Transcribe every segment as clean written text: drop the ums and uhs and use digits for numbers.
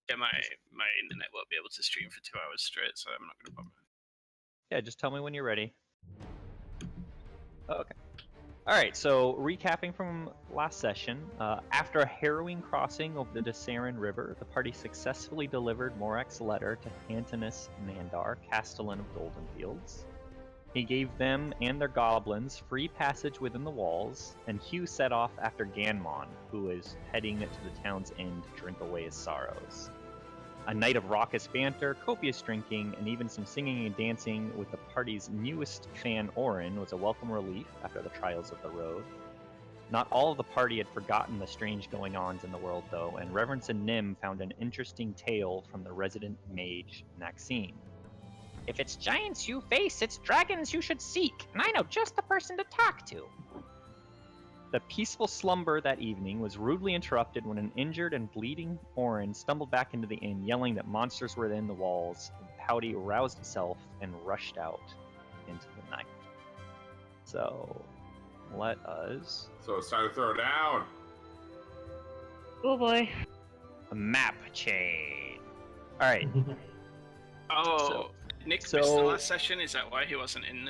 Yeah, my internet won't be able to stream for 2 hours straight, so I'm not going to bother. Yeah, just tell me when you're ready. Okay. Alright, so recapping from last session, after a harrowing crossing of the Desarin River, the party successfully delivered Morak's letter to Antinous Nandar, Castellan of Golden Fields. He gave them and their goblins free passage within the walls, and Hugh set off after Ganmon, who is heading to the town's end to drink away his sorrows. A night of raucous banter, copious drinking, and even some singing and dancing with the party's newest fan, Orin, was a welcome relief after the trials of the road. Not all of the party had forgotten the strange going-ons in the world, though, and Reverence and Nim found an interesting tale from the resident mage, Maxine. If it's giants you face, it's dragons you should seek, and I know just the person to talk to. The peaceful slumber that evening was rudely interrupted when an injured and bleeding Orin stumbled back into the inn, yelling that monsters were within the walls. Pouty roused itself and rushed out into the night. So, let us... So it's time to throw down! Oh boy. A map chain. Alright. Oh, Nick missed the last session, is that why he wasn't in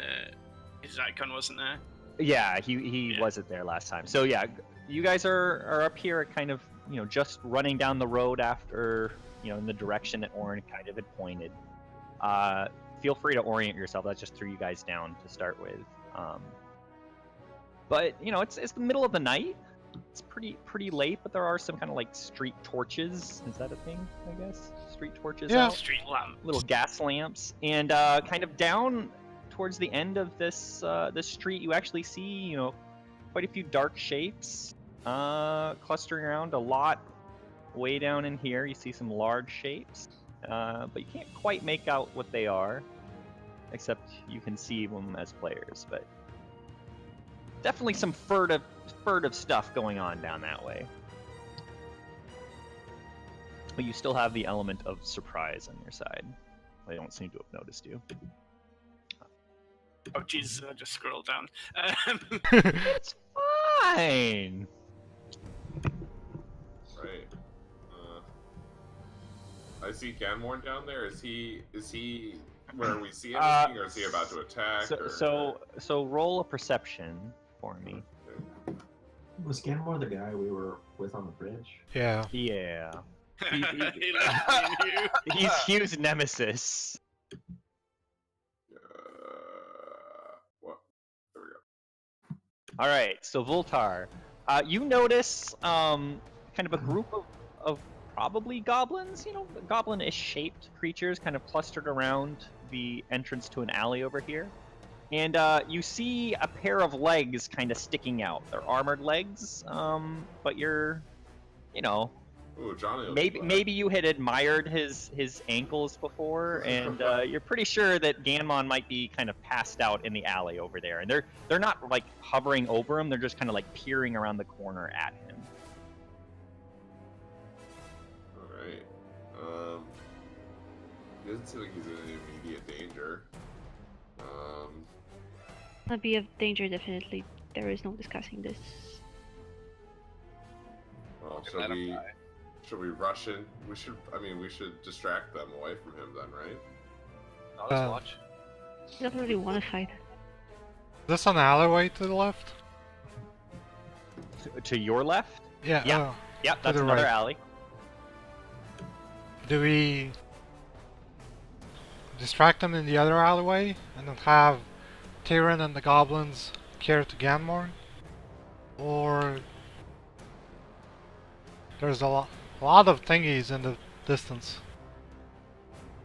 his icon wasn't there? Yeah, he wasn't there last time. So yeah, you guys are up here kind of, just running down the road after, in the direction that Orin kind of had pointed. Feel free to orient yourself. That just threw you guys down to start with. But, it's the middle of the night. It's pretty late, but there are some kind of like street torches. Is that a thing, I guess? Street torches out? Street lamps. Little gas lamps. And kind of down towards the end of this street, you actually see, quite a few dark shapes clustering around. A lot way down in here. You see some large shapes, but you can't quite make out what they are, except you can see them as players. But definitely some furtive stuff going on down that way. But you still have the element of surprise on your side. They don't seem to have noticed you. Oh Jesus! I just scrolled down. It's fine. Right. I see Ganmorn down there. Is he where we see anything, or is he about to attack? So roll a perception for me. Okay. Was Ganmore the guy we were with on the bridge? Yeah. Yeah. He left me and you. He's Hugh's nemesis. All right, so Voltar, you notice kind of a group of probably goblins, goblin-ish shaped creatures kind of clustered around the entrance to an alley over here. And you see a pair of legs kind of sticking out. They're armored legs, but you're, Ooh, Johnny maybe you had admired his ankles before, and you're pretty sure that Ganmon might be kind of passed out in the alley over there. And they're not like hovering over him; they're just kind of like peering around the corner at him. All right. He doesn't seem like he's in any immediate danger. Not be of danger, definitely. There is no discussing this. Well, should we rush in? We should distract them away from him then, right? I'll just watch. I don't really want to fight. This an alleyway to the left? To your left? Yeah. Yeah. Yep, that's another alley. Do we distract them in the other alleyway and then have Tyrion and the goblins care to Ganmorn? Or there's a lot of thingies in the distance.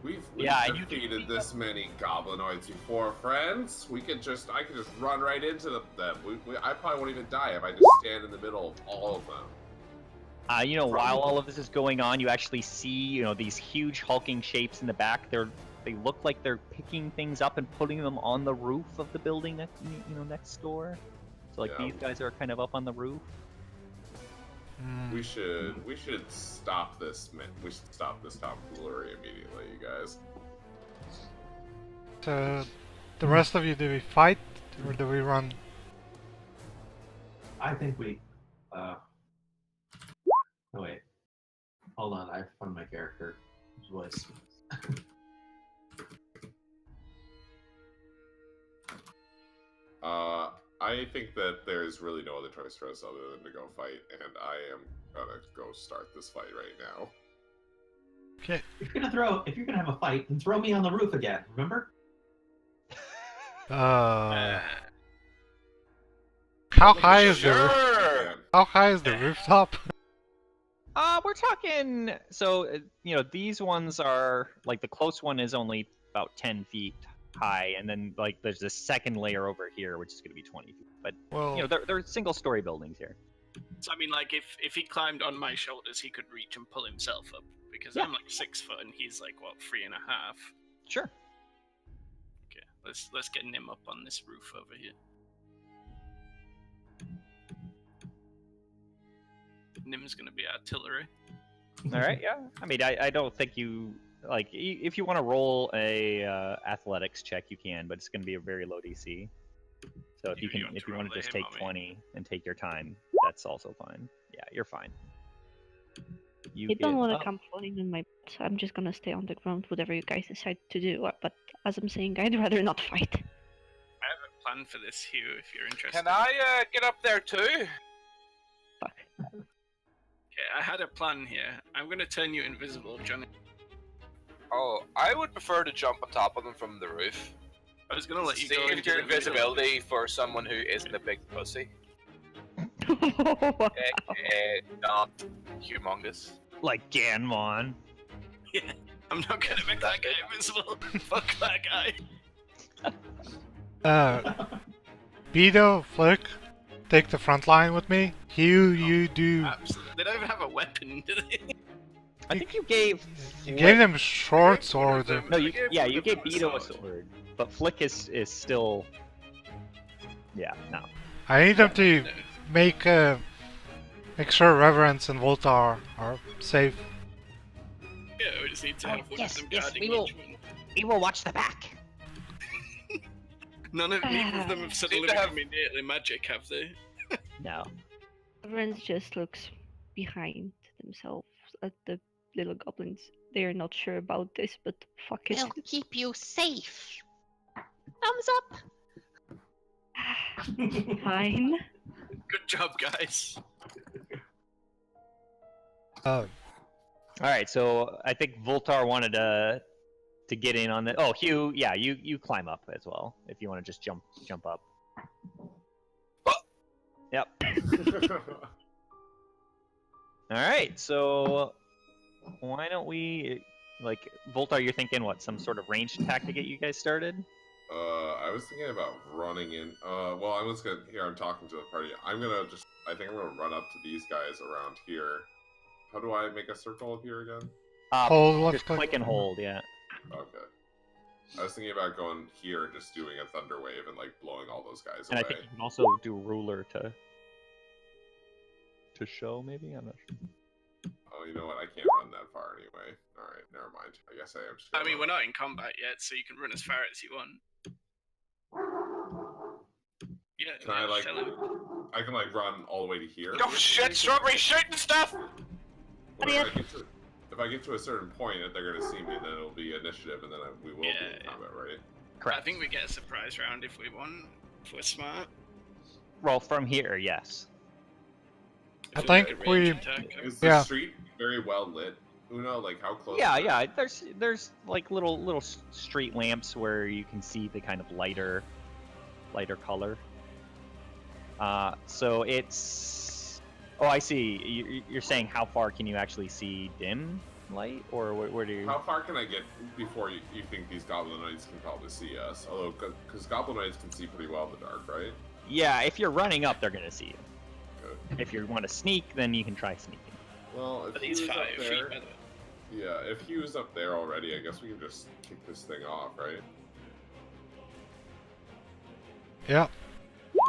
We've defeated this many goblinoids before, friends. I could just run right into them. I probably won't even die if I just stand in the middle of all of them. While all of this is going on, you actually see, these huge hulking shapes in the back. They look like they're picking things up and putting them on the roof of the building next door. So these guys are kind of up on the roof. We should stop this. We should stop this tomfoolery immediately, you guys. So, the rest of you, do we fight or do we run? I think we. Oh wait. Hold on, I found my character voice. I think that there's really no other choice for us other than to go fight, and I am gonna go start this fight right now. Okay. If you're gonna have a fight, then throw me on the roof again. Remember? How high is the Sure. how high is the rooftop? We're talking. So these ones are like the close one is only about 10 feet high, and then like there's this second layer over here, which is going to be 20 feet. But Well, they're single-story buildings here. So I mean, like, if he climbed on my shoulders, he could reach and pull himself up. Because I'm like 6 foot and he's like what 3.5. Sure. Okay, let's get Nim up on this roof over here. Nim's gonna be artillery. All right. Yeah. I mean, I don't think you like if you want to roll a athletics check, you can, but it's going to be a very low DC. So if you want to just take 20 and take your time, that's also fine. Yeah, you're fine. You don't want to come falling in my butt, so I'm just gonna stay on the ground, whatever you guys decide to do. But as I'm saying, I'd rather not fight. I have a plan for this, Hugh, if you're interested. Can I get up there too? Fuck. Okay, I had a plan here. I'm gonna turn you invisible, Johnny. Oh, I would prefer to jump on top of them from the roof. I was gonna let you go Save into your the middle. invisibility for someone who isn't a big pussy. Not humongous. Like Ganmon. Yeah, I'm not gonna make that guy invisible. Fuck that guy. Beto, Flick, take the front line with me. Hugh, you do. Absolutely. They don't even have a weapon, do they? I think you gave. You gave them short swords. No, you gave Beto a sword, but Flick is still. Yeah, no. I need them to make sure Reverence and Voltar are safe. Yeah, we just need to have one of them guarding we will. each one. We will watch the back. Neither of them have suddenly become immediately magic, have they? No. Everyone just looks behind themselves at the little goblins. They are not sure about this, but fuck it. We'll keep you safe. Thumbs up. Fine. Good job, guys. All right, so I think Voltar wanted to get in on the. Oh, Hugh, yeah, you climb up as well if you want to just jump up. Yep. All right, so why don't we like Voltar? You're thinking what? Some sort of ranged attack to get you guys started? I was thinking about running in. Well, I'm just gonna. Here, I'm talking to the party. I think I'm gonna run up to these guys around here. How do I make a circle here again? Hold left Just click and hold, yeah. Okay. I was thinking about going here and just doing a thunder wave and like blowing all those guys And away. I think you can also do ruler to show, maybe? I'm not sure. Oh, you know what? I can't run that far anyway. All right, never mind. I guess I am just. I mean, we're not in combat yet, so you can run as far as you want. Yeah, Can I like? tell him. I can like run all the way to here. Oh shit, strawberry shooting stuff! But if I get to a certain point, if they're gonna see me, then it'll be initiative, and then we will be in combat, right? I think we get a surprise round if we want. If we're smart. Well, from here, yes. I If think it's a ranged we- attack. Is the Yeah. street very well lit? Uno, like how close? Yeah, is it? yeah. There's like little street lamps where you can see the kind of lighter color. So it's. Oh, I see. You're saying how far can you actually see dim light, or where do you? How far can I get before you think these goblinoids can probably see us? Although, because goblinoids can see pretty well in the dark, right? Yeah, if you're running up, they're gonna see you. Good. If you want to sneak, then you can try sneaking. Well, if But he's Hugh's up 5 feet, there, by the way. yeah, if Hugh's up there already, I guess we can just kick this thing off, right? Yeah.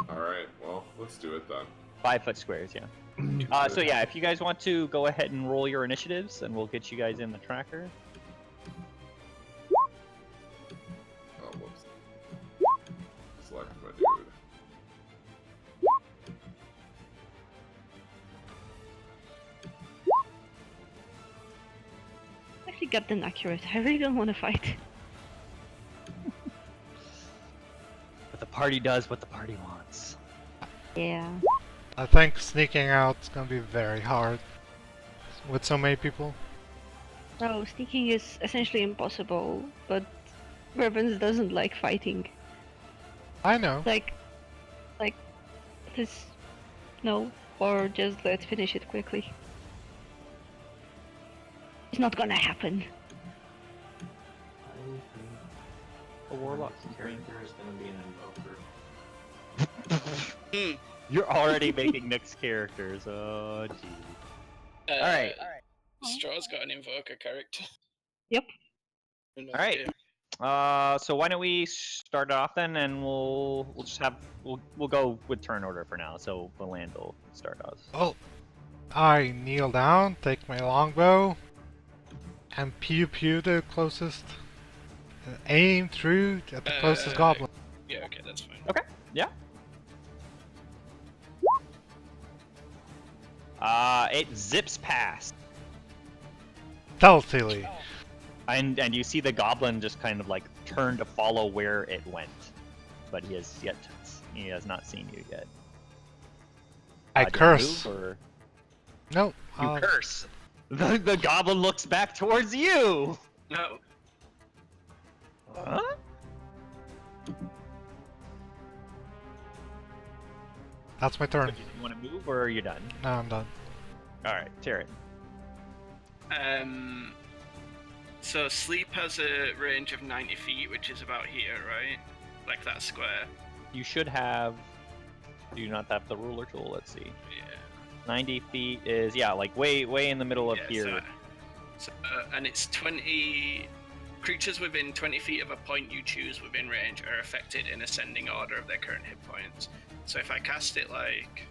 All right. Well, let's do it then. 5 foot squares, yeah. So yeah, if you guys want to go ahead and roll your initiatives, and we'll get you guys in the tracker. Oh, whoops. Select my dude. You got them accurate. I really don't want to fight. But the party does what the party wants. Yeah. I think sneaking out is gonna be very hard with so many people. No, sneaking is essentially impossible, but Ravens doesn't like fighting. I know. Like, this, no, or just let's finish it quickly. It's not gonna happen. A warlock. Character is gonna be an invoker. You're already making next characters. Oh, gee. Alright. Straw's got an invoker character. Yep. Alright. So why don't we start off then, and we'll just have we'll go with turn order for now. So Valand will start us. Oh, I kneel down, take my longbow, and pew the closest. Aim through at the closest goblin. Yeah, okay, that's fine. Okay. Yeah. It zips past, Stealthily. and you see the goblin just kind of like turn to follow where it went, but he has not seen you yet. I Do you curse. move, or No. you curse. The goblin looks back towards you. No. Huh? That's my turn. Do you want to move, or are you done? No, I'm done. All right, Tyrion. So sleep has a range of 90 feet, which is about here, right? Like that square. You should have. Do you not have the ruler tool? Let's see. Yeah. 90 feet is like way in the middle of here. So, and it's 20. Creatures within 20 feet of a point you choose within range are affected in ascending order of their current hit points. So if I cast it like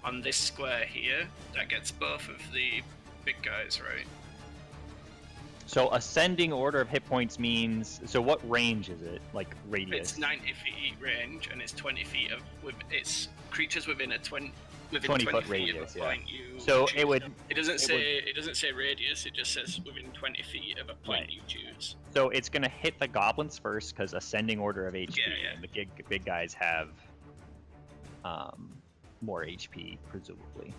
on this square here, that gets both of the big guys, right? So ascending order of hit points means. So what range is it? Like radius? It's 90 feet range, and it's 20 feet of it's creatures within a 20 20-foot feet radius, of a point you. So choose. it would. It doesn't say radius. It just says within 20 feet of a point Right. you choose. So it's gonna hit the goblins first because ascending order of HP. Yeah. And the big guys have more HP presumably.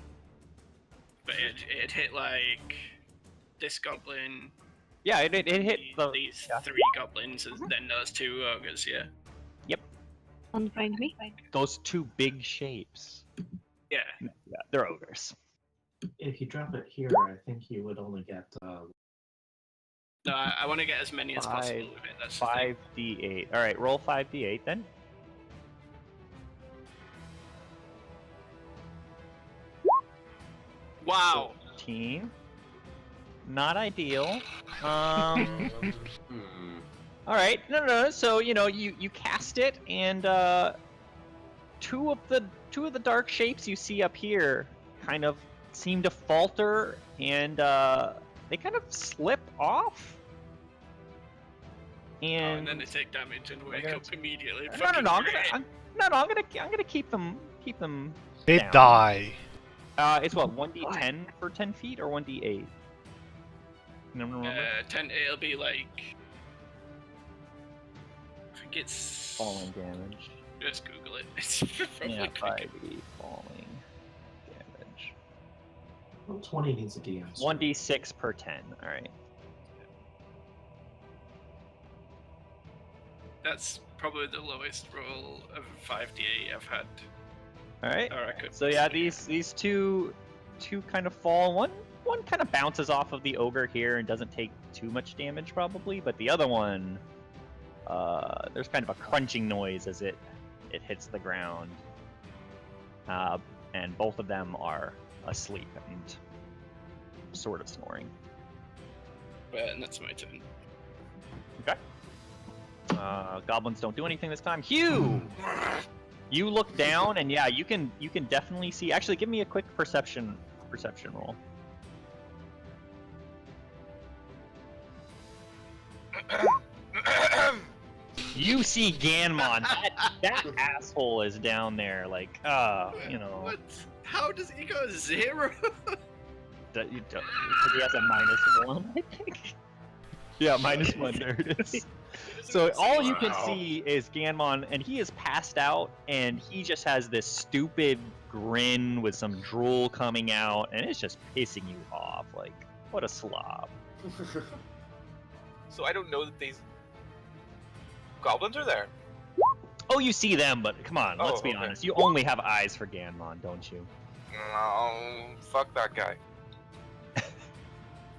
But it hit like this goblin. Yeah, it hit these yeah. 3 goblins, and then those 2 ogres. Yeah. Don't find me. those 2 big shapes. Yeah. Yeah, they're ogres. If you drop it here, I think you would only get. No, I want to get as many as possible with it. That's the thing. 5d8. All right, roll 5d8 then. Wow. 15. Not ideal. All right, no. So you cast it, and two of the dark shapes you see up here kind of seem to falter, and they kind of slip off. And then they take damage and wake up immediately. No. I'm gonna keep them They down. die. It's what 1d10 for 10 feet or 1d8. No, remember? 10. It'll be like. I think it's. Falling damage. Just Google it. It's probably Yeah, quick. 5d falling damage. Well, 20 needs a DM. 1d6 per 10. All right. That's probably the lowest roll of 5d8 I've had. All right. Or I could. So yeah, these two kind of fall. One kind of bounces off of the ogre here and doesn't take too much damage probably, but the other one, there's kind of a crunching noise as it hits the ground, and both of them are asleep and sort of snoring. And that's my turn. Okay. Goblins don't do anything this time. Hugh, you look down and yeah, you can definitely see. Actually, give me a quick perception roll. You see Ganmon. That asshole is down there, like, What? How does he go 0? you don't, because he has a -1, I think. Yeah, -1. There it is. So all you can see is Ganmon, and he is passed out, and he just has this stupid grin with some drool coming out, and it's just pissing you off. Like, what a slob. So I don't know that these goblins are there. Oh, you see them, but come on, let's be okay. honest. You only have eyes for Ganmon, don't you? No, fuck that guy.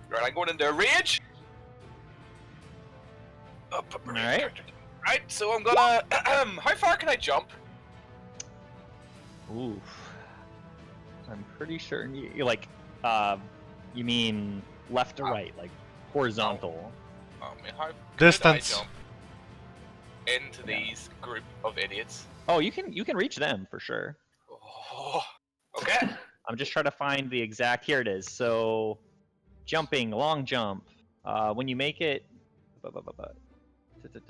Right, I'm going into a rage. Alright. Right, so I'm gonna. How far can I jump? Oof. I'm pretty sure you like, you mean left to right, like horizontal. I mean, how Distance. could I jump into these group of idiots? Oh, you can reach them for sure. Oh, okay. I'm just trying to find the exact. Here it is. So, jumping, long jump. When you make it. This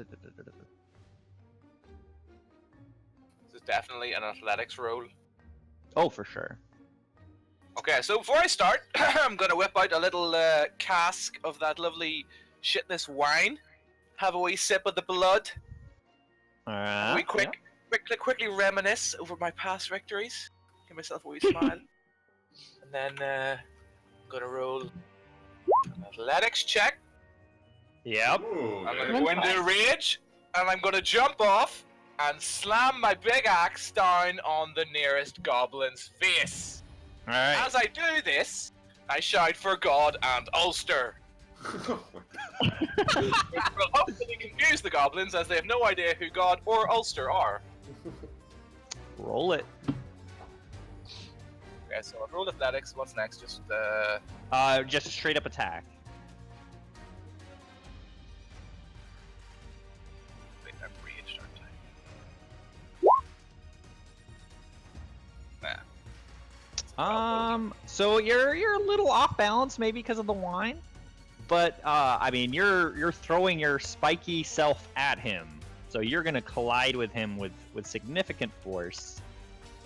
is definitely an athletics roll. Oh, for sure. Okay, so before I start, I'm gonna whip out a little cask of that lovely shitless wine. Have a wee sip of the blood. Alright. Quickly reminisce over my past victories. Give myself a wee smile. And then I'm gonna roll an athletics check. Yep. Ooh, I'm there gonna you go into rage, and I'm gonna jump off and slam my big axe down on the nearest goblin's face. Alright. As I do this, I shout for God and Ulster. go. Which will hopefully confuse the goblins, as they have no idea who God or Ulster are. Roll it. Okay, so I've rolled athletics. What's next? Just Just straight up attack. I think I'm raged, aren't I? Nah. So you're a little off balance, maybe because of the wine, but I mean you're throwing your spiky self at him, so you're gonna collide with him with significant force.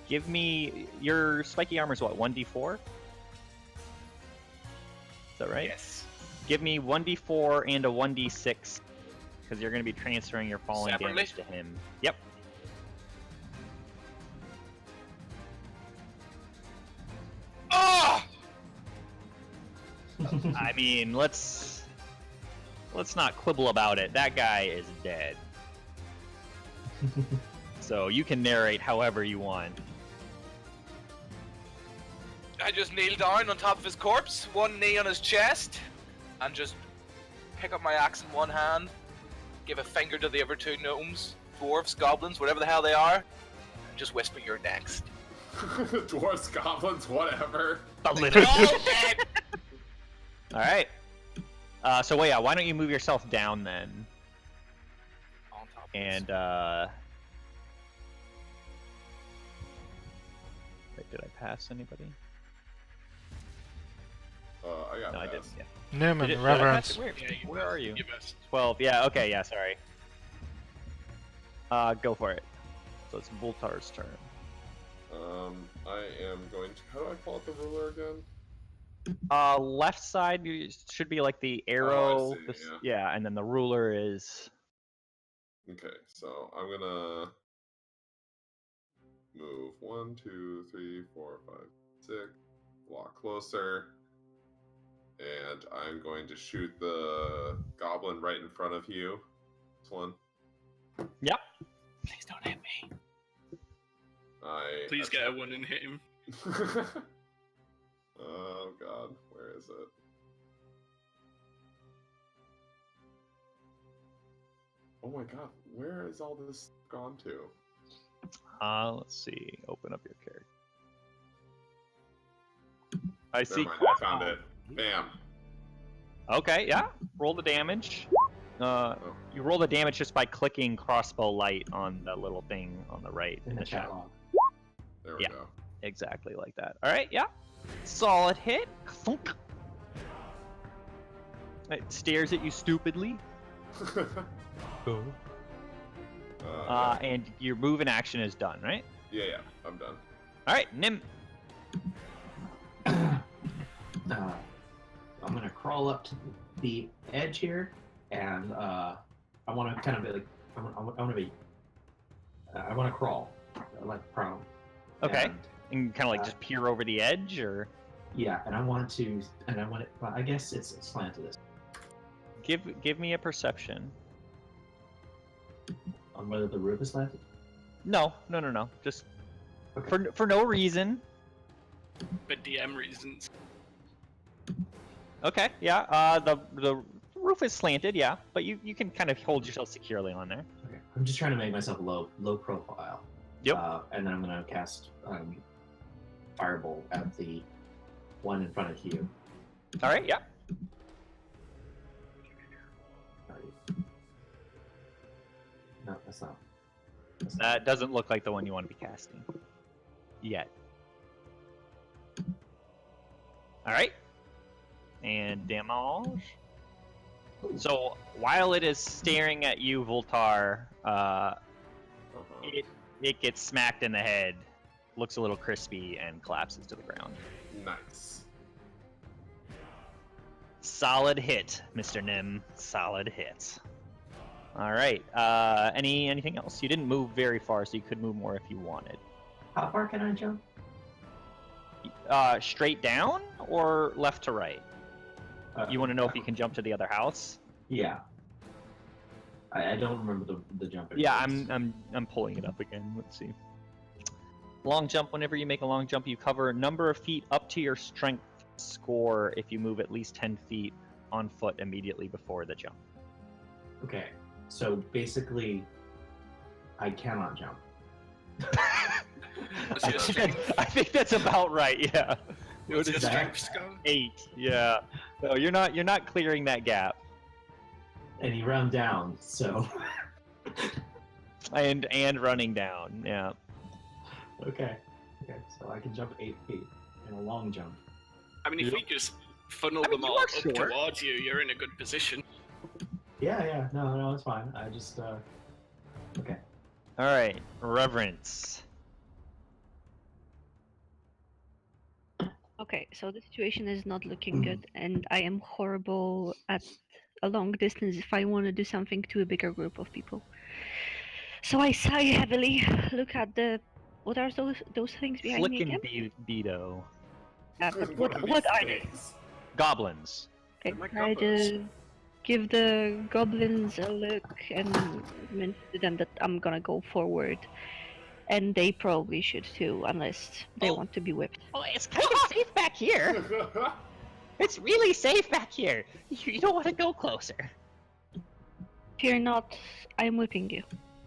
Give me your spiky armor's what, 1d4? Is that right? Yes. Give me 1d4 and a 1d6, because you're gonna be transferring your falling Separately? damage to him. Yep. Oh! I mean, let's not quibble about it. That guy is dead. So you can narrate however you want. I just kneel down on top of his corpse, one knee on his chest, and just pick up my axe in one hand, give a finger to the other two gnomes, dwarves, goblins, whatever the hell they are, and just whisper, "You're next." Dwarves, goblins, whatever. They're all dead! Alright. So wait, why don't you move yourself down then? On top of And, this. Wait, did I pass anybody? I got No, I past. didn't. Yeah. Newman, Did I pass reverence. it? Where, Yeah, you where best. are you? You best. 12. Yeah, okay, yeah, sorry. Go for it. So it's Voltar's turn. I am going to. How do I call it the ruler again? Left side should be like the arrow. see, yeah, and then the ruler is. Okay, so I'm gonna move 1, 2, 3, 4, 5, 6, walk closer, and I'm going to shoot the goblin right in front of you. This one. Yep. Please don't hit me. Please get a one and hit him. Oh god, where is it? Oh my god, where is all this gone to? Let's see. Open up your character. I Never see. mind, I found it. Bam. Okay, yeah. Roll the damage. You roll the damage just by clicking crossbow light on the little thing on the right In the chat. chat log. There we Yeah. go. Exactly like that. All right, yeah. Solid hit. Thunk. It stares at you stupidly. And your move and action is done, right? yeah, I'm done. All right, Nim. I'm gonna crawl up to the edge here, and I want to kind of be like, I want to crawl, like prone. Okay. And kind of like just peer over the edge, or? Yeah, and I want it. Well, I guess it's slanted. Give me a perception. On whether the roof is slanted? No. Just for no reason. For DM reasons. Okay, yeah. The roof is slanted, yeah, but you can kind of hold yourself securely on there. Okay. I'm just trying to make myself low profile. Yep. And then I'm gonna cast Firebolt at the one in front of you. All right, yeah. No, that's not. That doesn't look like the one you want to be casting. Yet. Alright. And damage. So, while it is staring at you, Voltar, it gets smacked in the head, looks a little crispy, and collapses to the ground. Nice. Solid hit, Mr. Nim. Solid hit. All right. Anything else? You didn't move very far, so you could move more if you wanted. How far can I jump? Straight down or left to right? You want to know if you can jump to the other house? Yeah. I don't remember the jump. Yeah, I'm pulling it up again. Let's see. Long jump. Whenever you make a long jump, you cover a number of feet up to your strength score if you move at least 10 feet on foot immediately before the jump. Okay. So basically, I cannot jump. I think that's about right. Yeah. What's your strength score? 8. Yeah. So you're not clearing that gap. And you run down, so. and running down. Yeah. Okay. So I can jump 8 feet in a long jump. I mean, if we just funnel them all up towards you, you're in a good position. Yeah. No, it's fine. I just. Okay. All right. Reverence. Okay, so the situation is not looking good, and I am horrible at a long distance if I want to do something to a bigger group of people. So I sigh heavily, look at the... What are those things behind me again? Flickin' Beto. But what are they? Goblins. Okay, my I goblins. just give the goblins a look and mention to them that I'm gonna go forward. And they probably should too, unless they want to be whipped. Oh, it's kind of safe back here. It's really safe back here. You don't want to go closer. Fear not, I'm whipping you.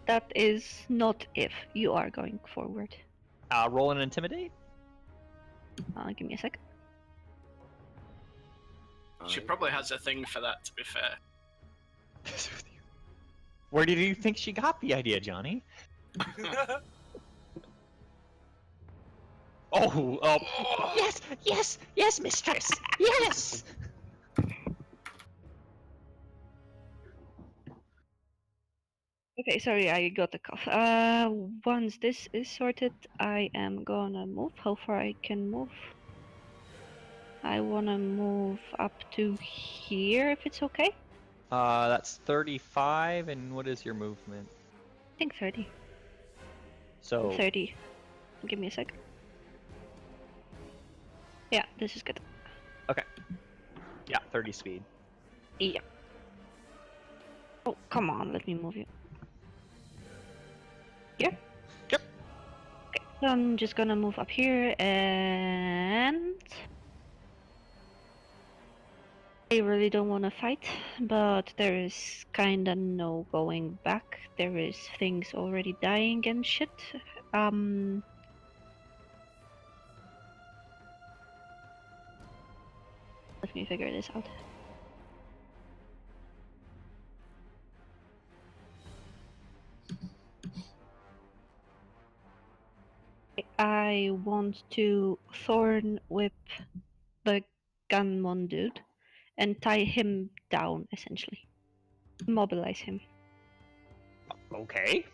That is not if you are going forward. Roll an intimidate. Give me a second. She probably has a thing for that, to be fair. Where did you think she got the idea, Johnny? Oh. Yes, mistress. Yes. Okay, sorry, I got the cough. Once this is sorted, I am gonna move. How far I can move? I wanna move up to here, if it's okay. That's 35, and what is your movement? I think 30. So 30. Give me a sec. Yeah, this is good. Okay. Yeah, 30 speed. Yeah. Oh, come on, let me move you. Here? Yep. Okay, so I'm just gonna move up here and... I really don't want to fight, but there is kinda no going back. There is things already dying and shit. Let me figure this out. I want to thorn whip the gunmon dude and tie him down, essentially. Mobilize him. Okay.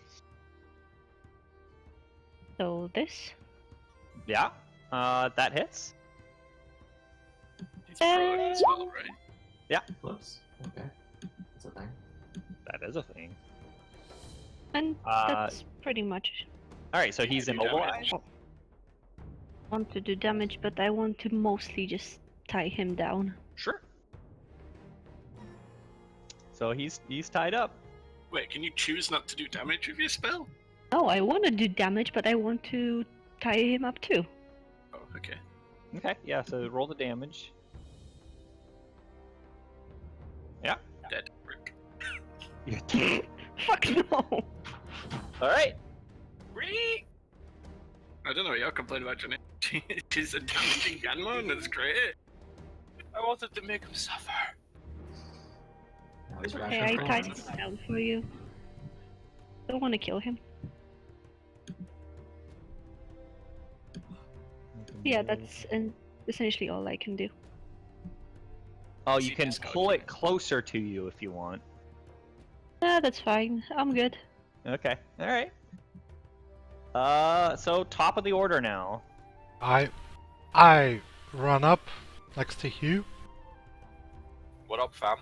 So this. Yeah. That hits. He's prone as well, right? Whoops. Okay. That's a thing. That is a thing. And that's pretty much. Alright, so he's do immobilized? damage. I want to do damage, but I want to mostly just tie him down. Sure. So he's tied up. Wait, can you choose not to do damage with your spell? No, I want to do damage, but I want to tie him up too. Oh, okay. Okay, yeah, so roll the damage. Yeah. Dead. Rick. Fuck no! Alright. Rick! I don't know what you're complaining about, Johnny. She's a damaging Ganmon, that's great. I wanted to make him suffer. Now he's Okay, I rational. tied him down for you. Don't want to kill him. Yeah, that's essentially all I can do. Oh, you See can this guy pull again. it closer to you if you want. That's fine. I'm good. Okay, alright. So top of the order now. I run up next to you. What up, fam?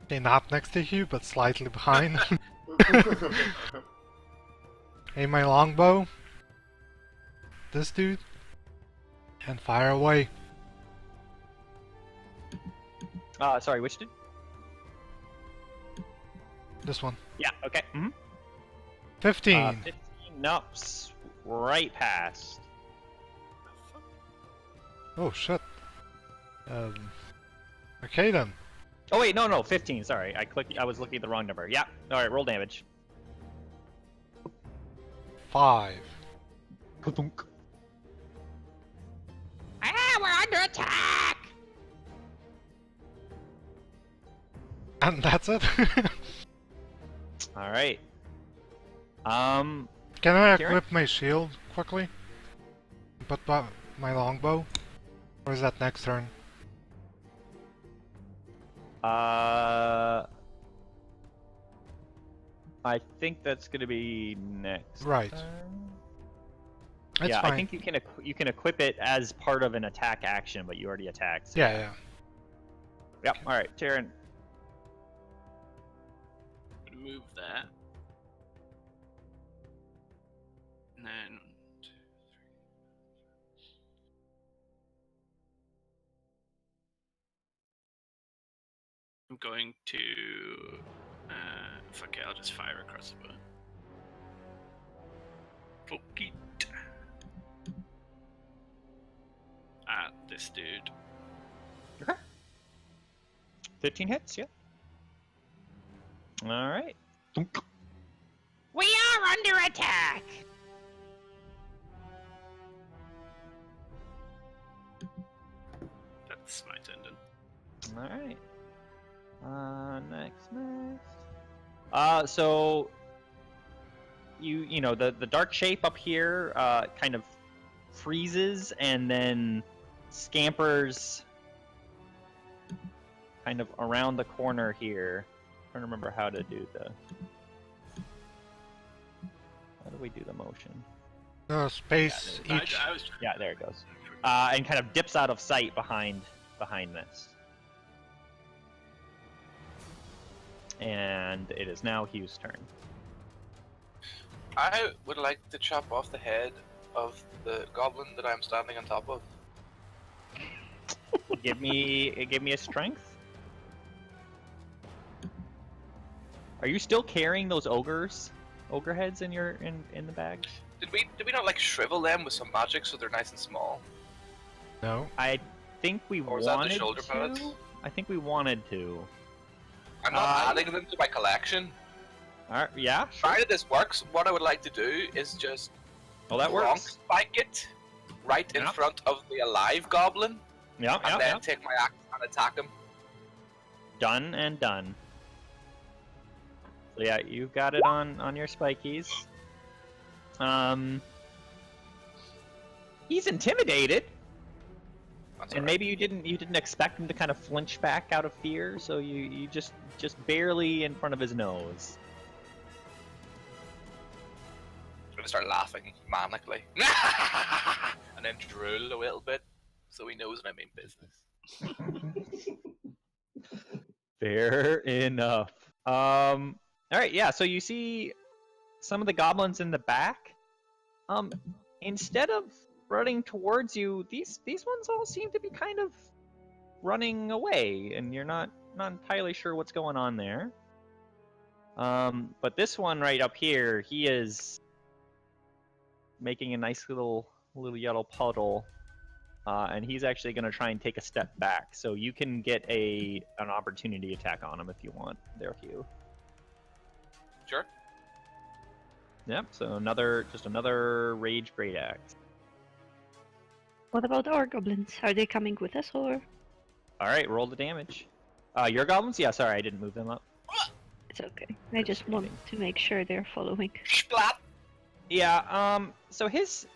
Okay, not next to you, but slightly behind. Aim my longbow. This dude. And fire away. Sorry, which did? This one. Yeah, okay. 15. 15, nope, right past. Oh shit. Okay then. Oh wait, no, 15, sorry. I was looking at the wrong number. Yeah, alright, roll damage. 5. Ah, we're under attack! And that's it. Alright. Can I Kieran? equip my shield quickly? But my longbow? Or is that next turn? I think that's gonna be next. Right. turn. That's Yeah, fine. I think you can equip it as part of an attack action, but you already attacked. So Yeah, yeah. Yep. All right, Taryn. Move that. And then 2, 3. I'm going to. Fuck it, I'll just fire across the bow. Fuck it. At this dude. Okay. 15 hits. Yeah. All right. We are under attack! That's my turn then. All right. Next. So you know the dark shape up here kind of freezes and then scampers kind of around the corner here. I'm trying to remember how to do how do we do the motion? No, space I each. was trying Yeah, there it goes. And kind of dips out of sight behind this. And it is now Hugh's turn. I would like to chop off the head of the goblin that I'm standing on top of. Give me a strength. Are you still carrying those ogre heads in the bag? Did we not like shrivel them with some magic so they're nice and small? No. I think we Or was that the wanted shoulder pads? to. I think we wanted to. I'm not adding them to my collection. All right, yeah. Provided this works, what I would like to do is just Well, that bronc works. spike it right in Yeah. front of the alive goblin, Yeah, and then take my axe and attack him. Done and done. So yeah, you got it on your spikies. He's intimidated, That's and alright. maybe you didn't expect him to kind of flinch back out of fear, so you just barely in front of his nose. I'm gonna start laughing manically, and then drool a little bit. so he knows when I mean business. Fair enough. All right, yeah. So you see some of the goblins in the back. Instead of running towards you, these ones all seem to be kind of running away, and you're not entirely sure what's going on there. But this one right up here, he is making a nice little yellow puddle, and he's actually going to try and take a step back. So you can get an opportunity attack on him if you want. There, Hugh. Sure. Yep. So another rage great axe. What about our goblins? Are they coming with us or? All right, roll the damage. Your goblins? Yeah, sorry, I didn't move them up. It's okay. I just want to make sure they're following. Splat! Yeah. So his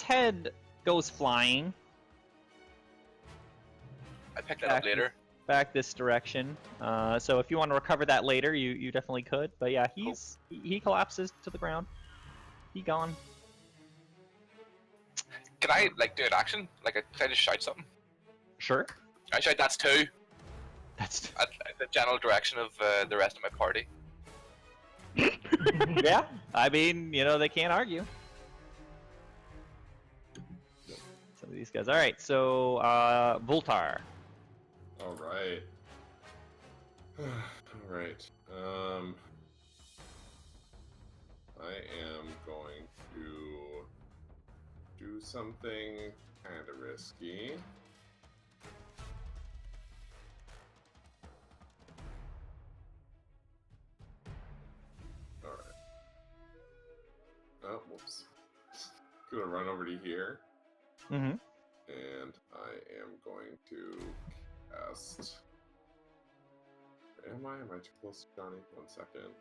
head goes flying. I picked that up later. Back this direction. So if you want to recover that later, you definitely could. But yeah, he collapses to the ground. He gone. Can I do an action? Can I just shout something? Sure. I shout that's two. That's At the general direction of the rest of my party. yeah. I mean, they can't argue. Some of these guys. All right. So Voltar. All right. All right. I am going to do something kind of risky. All right. Oh, whoops. Gonna run over to here. Mm-hmm. And I am going to cast. Am I too close to Johnny? 1 second.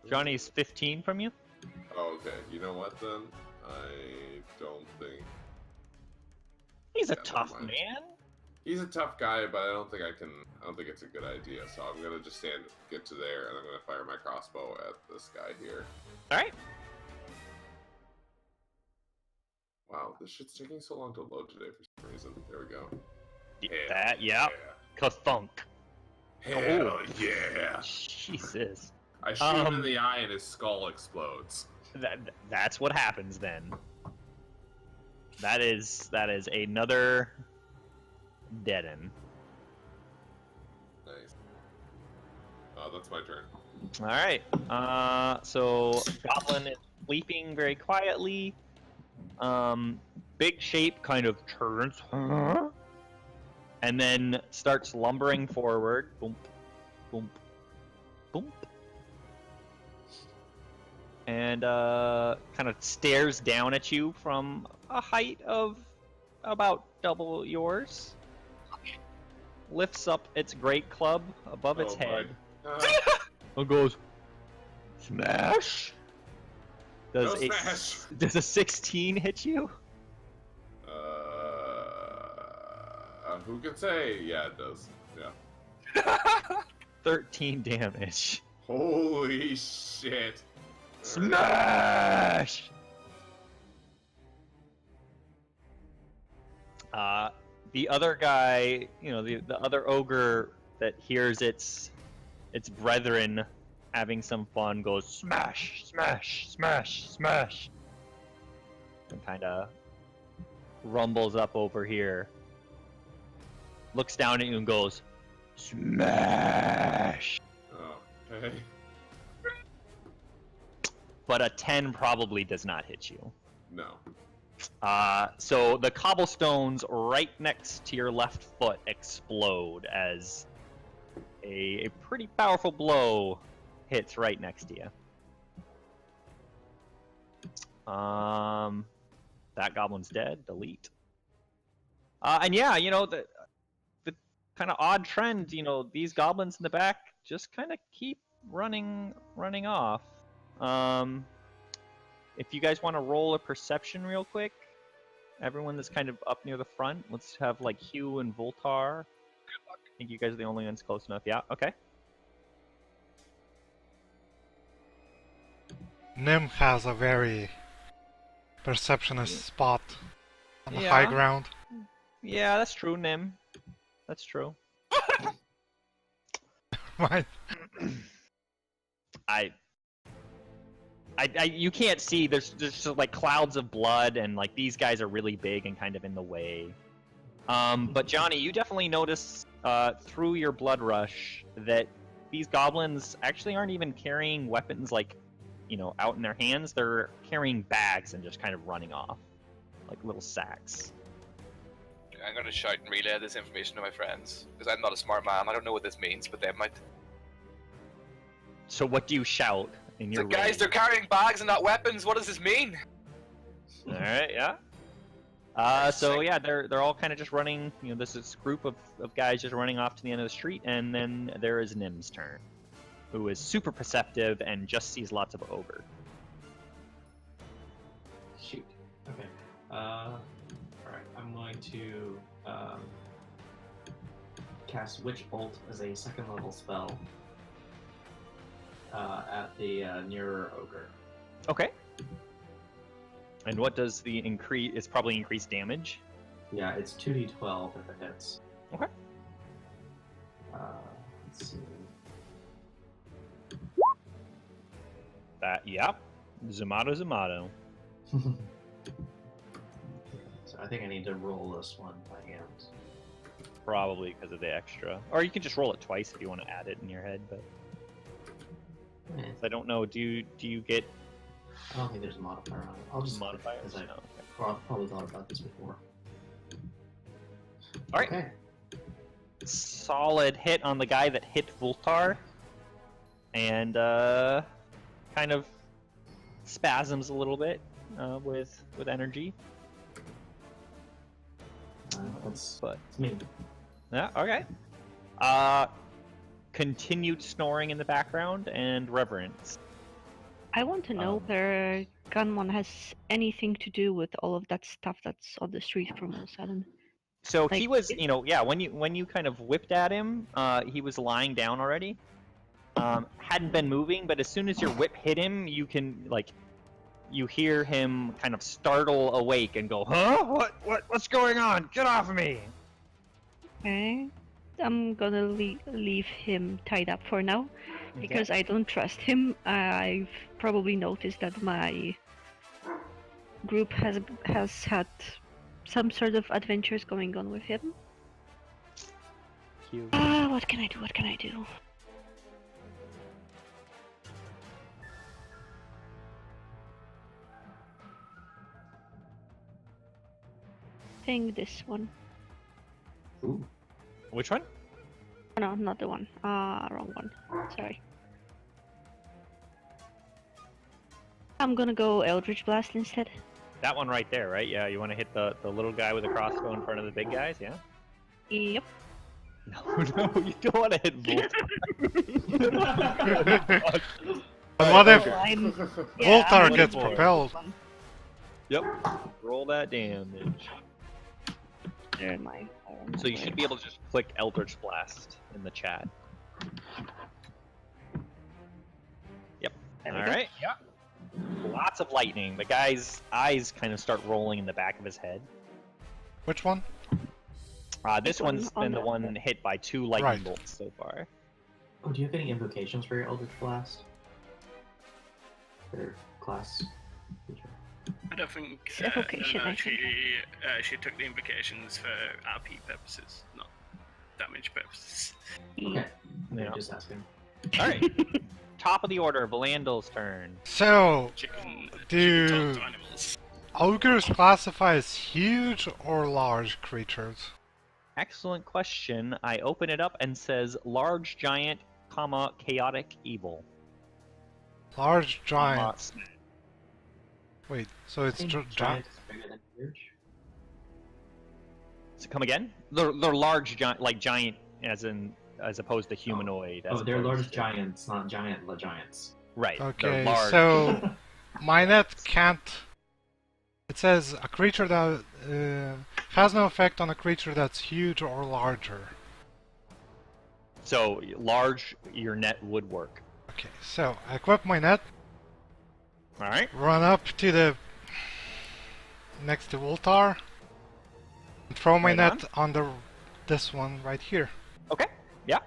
Johnny's 15 from you. Oh, okay. You know what then? I don't think. He's a Yeah, tough never mind. man. He's a tough guy, but I don't think it's a good idea. So I'm gonna just get to there, and I'm gonna fire my crossbow at this guy here. All right. Wow, this shit's taking so long to load today for some reason. There we go. Yeah. Kathunk. Hell yeah! Jesus. I shoot him in the eye, and his skull explodes. That's what happens then. That is another deaden. Nice. That's my turn. All right. So Goblin is sleeping very quietly. Big Shape kind of turns, and then starts lumbering forward. Boom, boom, boom. And kind of stares down at you from a height of about double yours. Lifts up its great club above its head. And goes, smash! No smash! Does a 16 hit you? Who can say? Yeah, it does. Yeah. 13 damage. Holy shit. Smash! The other guy, the other ogre that hears its brethren having some fun goes smash, smash, smash, smash, and kind of rumbles up over here, looks down at you and goes smash. Oh, hey. But a 10 probably does not hit you. No. So the cobblestones right next to your left foot explode as a pretty powerful blow hits right next to you. That goblin's dead. Delete. And yeah, the kind of odd trend, these goblins in the back just kind of keep running off. If you guys want to roll a perception real quick, everyone that's kind of up near the front, let's have Hugh and Voltar. I think you guys are the only ones close enough. Yeah, okay. Nim has a very perceptionist spot on the Yeah. high ground. Yeah, that's true, Nim. That's true. Right. You can't see. There's just like clouds of blood, and like these guys are really big and kind of in the way. But Johnny, you definitely notice through your blood rush that these goblins actually aren't even carrying weapons like, out in their hands. They're carrying bags and just kind of running off, like little sacks. I'm going to shout and relay this information to my friends, because I'm not a smart man. I don't know what this means, but they might. So what do you shout in your So guys, rage? they're carrying bags and not weapons. What does this mean? All right, yeah. So yeah, they're all kind of just running. This is a group of guys just running off to the end of the street, and then there is Nim's turn, who is super perceptive and just sees lots of ogre. Shoot. Okay. Alright, I'm going to cast Witch Bolt as a second level spell at the nearer ogre. Okay. And what does the increase? It's probably increased damage. Yeah, it's 2d12 if it hits. Okay. Let's see. Yep. Zumato. So I think I need to roll this one by hand. Probably because of the extra. Or you can just roll it twice if you want to add it in your head. But Eh, I don't know. Do you get I don't think there's a modifier on it. I'll just modifiers? because I No, okay. probably thought about this before. All right. Okay. Solid hit on the guy that hit Voltar, and kind of spasms a little bit with energy. That's But me. yeah, okay. Continued snoring in the background and reverence. I want to know whether Gunmon has anything to do with all of that stuff that's on the street from all of a sudden. So he Like, was, when you kind of whipped at him, he was lying down already. Hadn't been moving, but as soon as your whip hit him, you hear him kind of startle awake and go, "Huh? What's going on? Get off of me!" Okay. I'm gonna leave him tied up for now because I don't trust him. I've probably noticed that my group has had some sort of adventures going on with him. Cute. What can I do? What can I do? I think this one. Ooh. Which one? Oh, no, not the one. Wrong one. Sorry. I'm gonna go Eldritch Blast instead. That one right there, right? Yeah, you want to hit the little guy with the crossbow in front of the big guys, yeah? Yep. No, you don't want to hit Volt. And what if I'm, Voltar I'm gets gonna- propelled? Yep. Roll that damage. They're my- So you should be able to just click Eldritch Blast in the chat. Yep. There we All go. right. Yeah. Lots of lightning. The guy's eyes kind of start rolling in the back of his head. Which one? This one one's on been the the- one hit by 2 lightning Right. bolts so far. Oh, do you have any invocations for your Eldritch Blast? For class feature? I don't think. Evocation, I think. She took the invocations for RP purposes, not damage purposes. Okay. Yeah. Just asking. All right. Top of the order, Valandal's turn. So, She can do talk to animals. ogres classify as huge or large creatures? Excellent question. I open it up and says large giant, comma chaotic evil. Large giant. Comma, Wait, so it's I think giant? giant is bigger than huge. So come again? They're large giant, like giant as opposed to humanoid. as Oh, they're opposed large to- giants, not giant la giants. Right. Okay, They're large. so my net can't. It says a creature that has no effect on a creature that's huge or larger. So large, your net would work. Okay, so I equip my net, All right. run up to the next to Voltar. And throw my Right net on this one right here. Okay. Yeah.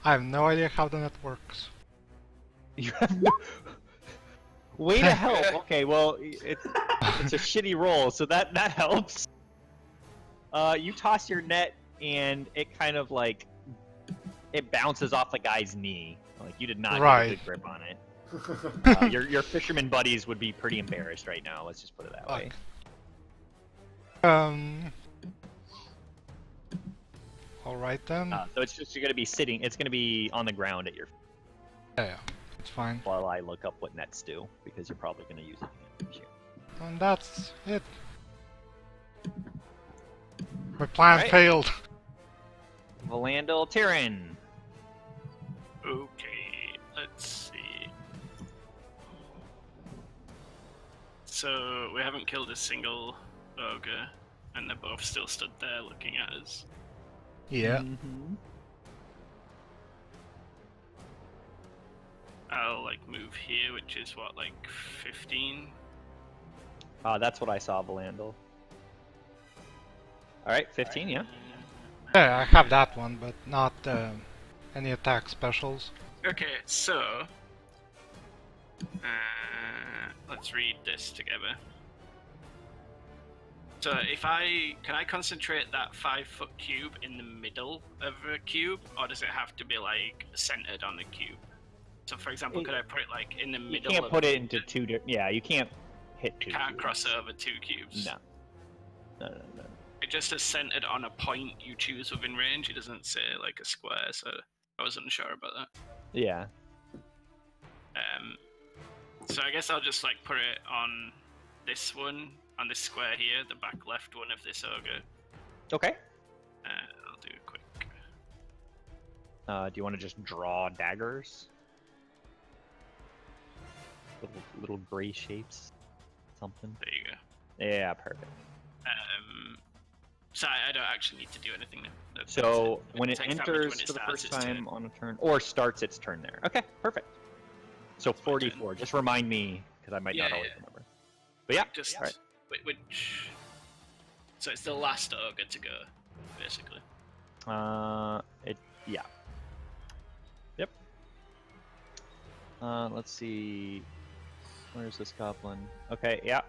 I have no idea how the net works. You have no... Way to help. Okay, well, it's a shitty roll, so that helps. You toss your net, and it kind of like it bounces off the guy's knee. Like you did not get a good grip on it. Your fisherman buddies would be pretty embarrassed right now. Let's just put it that way. All right then. So it's just gonna be sitting. It's gonna be on the ground at your. Yeah, it's fine. While I look up what nets do, because you're probably gonna use it again. And that's it. My plan failed. Valandal Tyrann. Okay, let's see. So we haven't killed a single ogre, and they're both still stood there looking at us. Yeah. I'll like move here, which is what, like 15? That's what I saw, Valandal. Alright, 15, yeah. Yeah, I have that one, but not any attack specials. Okay, so let's read this together. So can I concentrate that 5-foot cube in the middle of a cube, or does it have to be like centered on the cube? So for example, could I put it like in the middle? You can't put it into two. Yeah, you can't hit two. You can't cubes. cross over 2 cubes. No. It just is centered on a point you choose within range. It doesn't say like a square, so I was unsure about that. Yeah. So I guess I'll just like put it on this one, on this square here, the back left one of this ogre. Okay. I'll do it quick. Do you want to just draw daggers? Little gray shapes, something. There you go. Yeah, perfect. So I don't actually need to do anything now. So when it takes damage enters when it for the starts first its time turn. on a turn, or starts its turn there. Okay, perfect. So It's my turn. 44. Just remind me, because I might not always remember. But yeah, Just alright. which. So it's the last ogre to go, basically. Yeah. Yep. Let's see. Where's this goblin? Okay, yeah.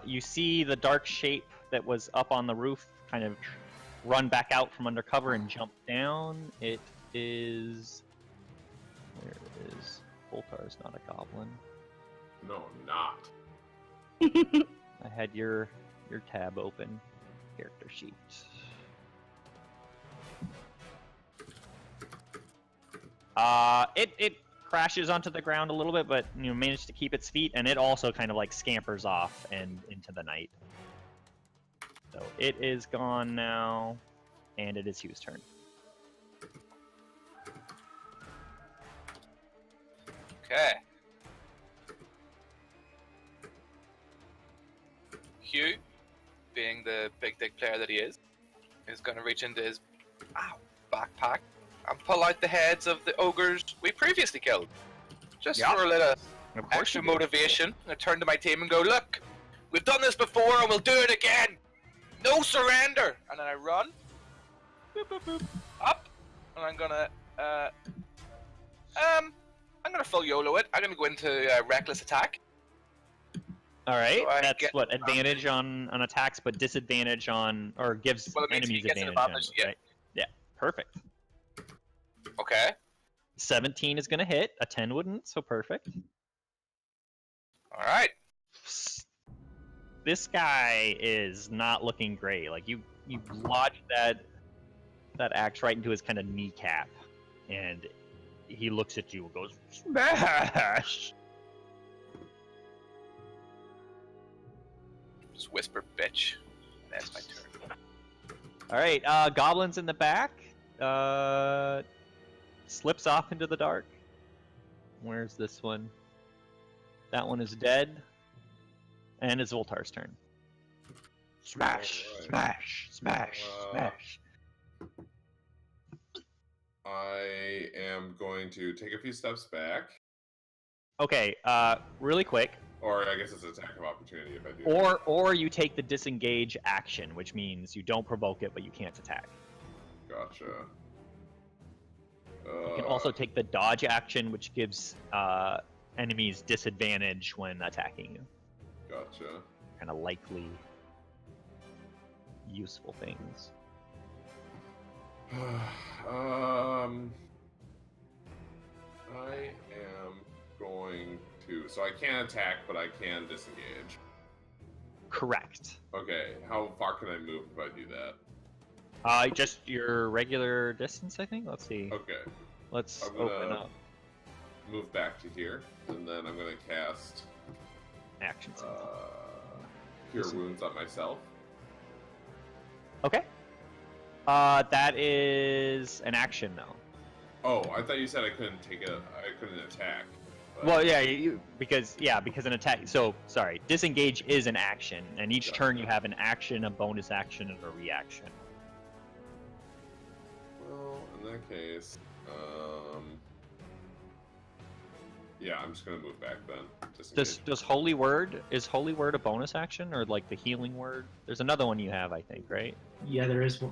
You see the dark shape that was up on the roof kind of run back out from under cover and jump down. It is... Where is... Voltar's not a goblin. No, not. I had your tab open. Character sheet. It crashes onto the ground a little bit, but managed to keep its feet, and it also kind of like scampers off and into the night. So it is gone now, and it is Hugh's turn. Okay. Hugh, being the big dick player that he is going to reach into his backpack and pull out the heads of the ogres we previously killed. Just for a little extra motivation. I turn to my team and go, look, we've done this before and we'll do it again. No surrender. And then I run. Boop, boop, boop. Up. And I'm gonna full YOLO it. I'm gonna go into reckless attack. Alright, So I that's get what, advantage on attacks, but disadvantage on, or gives Well, it means enemies he gets an advantage on, advantage, yeah. right? Yeah, perfect. Okay. 17 is gonna hit, a 10 wouldn't, so perfect. Alright. This guy is not looking great. Like, you lodge that axe right into his kind of kneecap, and he looks at you and goes, smash! Just whisper, bitch. That's my turn. Alright, goblins in the back. Slips off into the dark. Where's this one? That one is dead. And it's Voltar's turn. Smash! Alright. Smash! Smash! Smash! I am going to take a few steps back. Okay, really quick. Or I guess it's an attack of opportunity if I do that. Or you take the disengage action, which means you don't provoke it, but you can't attack. Gotcha. You can also take the dodge action, which gives enemies disadvantage when attacking you. Gotcha. Kind of likely useful things. I am going to. So I can't attack, but I can disengage. Correct. Okay, how far can I move if I do that? Just your regular distance, I think. Let's see. Okay. Let's I'm gonna open up move back to here, and then I'm gonna cast actions. Cure Wounds on myself. Okay. That is an action, though. Oh, I thought you said I couldn't take a. I couldn't attack. But... Well, yeah, because an attack. So sorry, disengage is an action, and each turn you have an action, a bonus action, and a reaction. Well, in that case, yeah, I'm just gonna move back then. Does Holy Word, is Holy Word a bonus action, or like the healing word? There's another one you have, I think, right? Yeah, there is a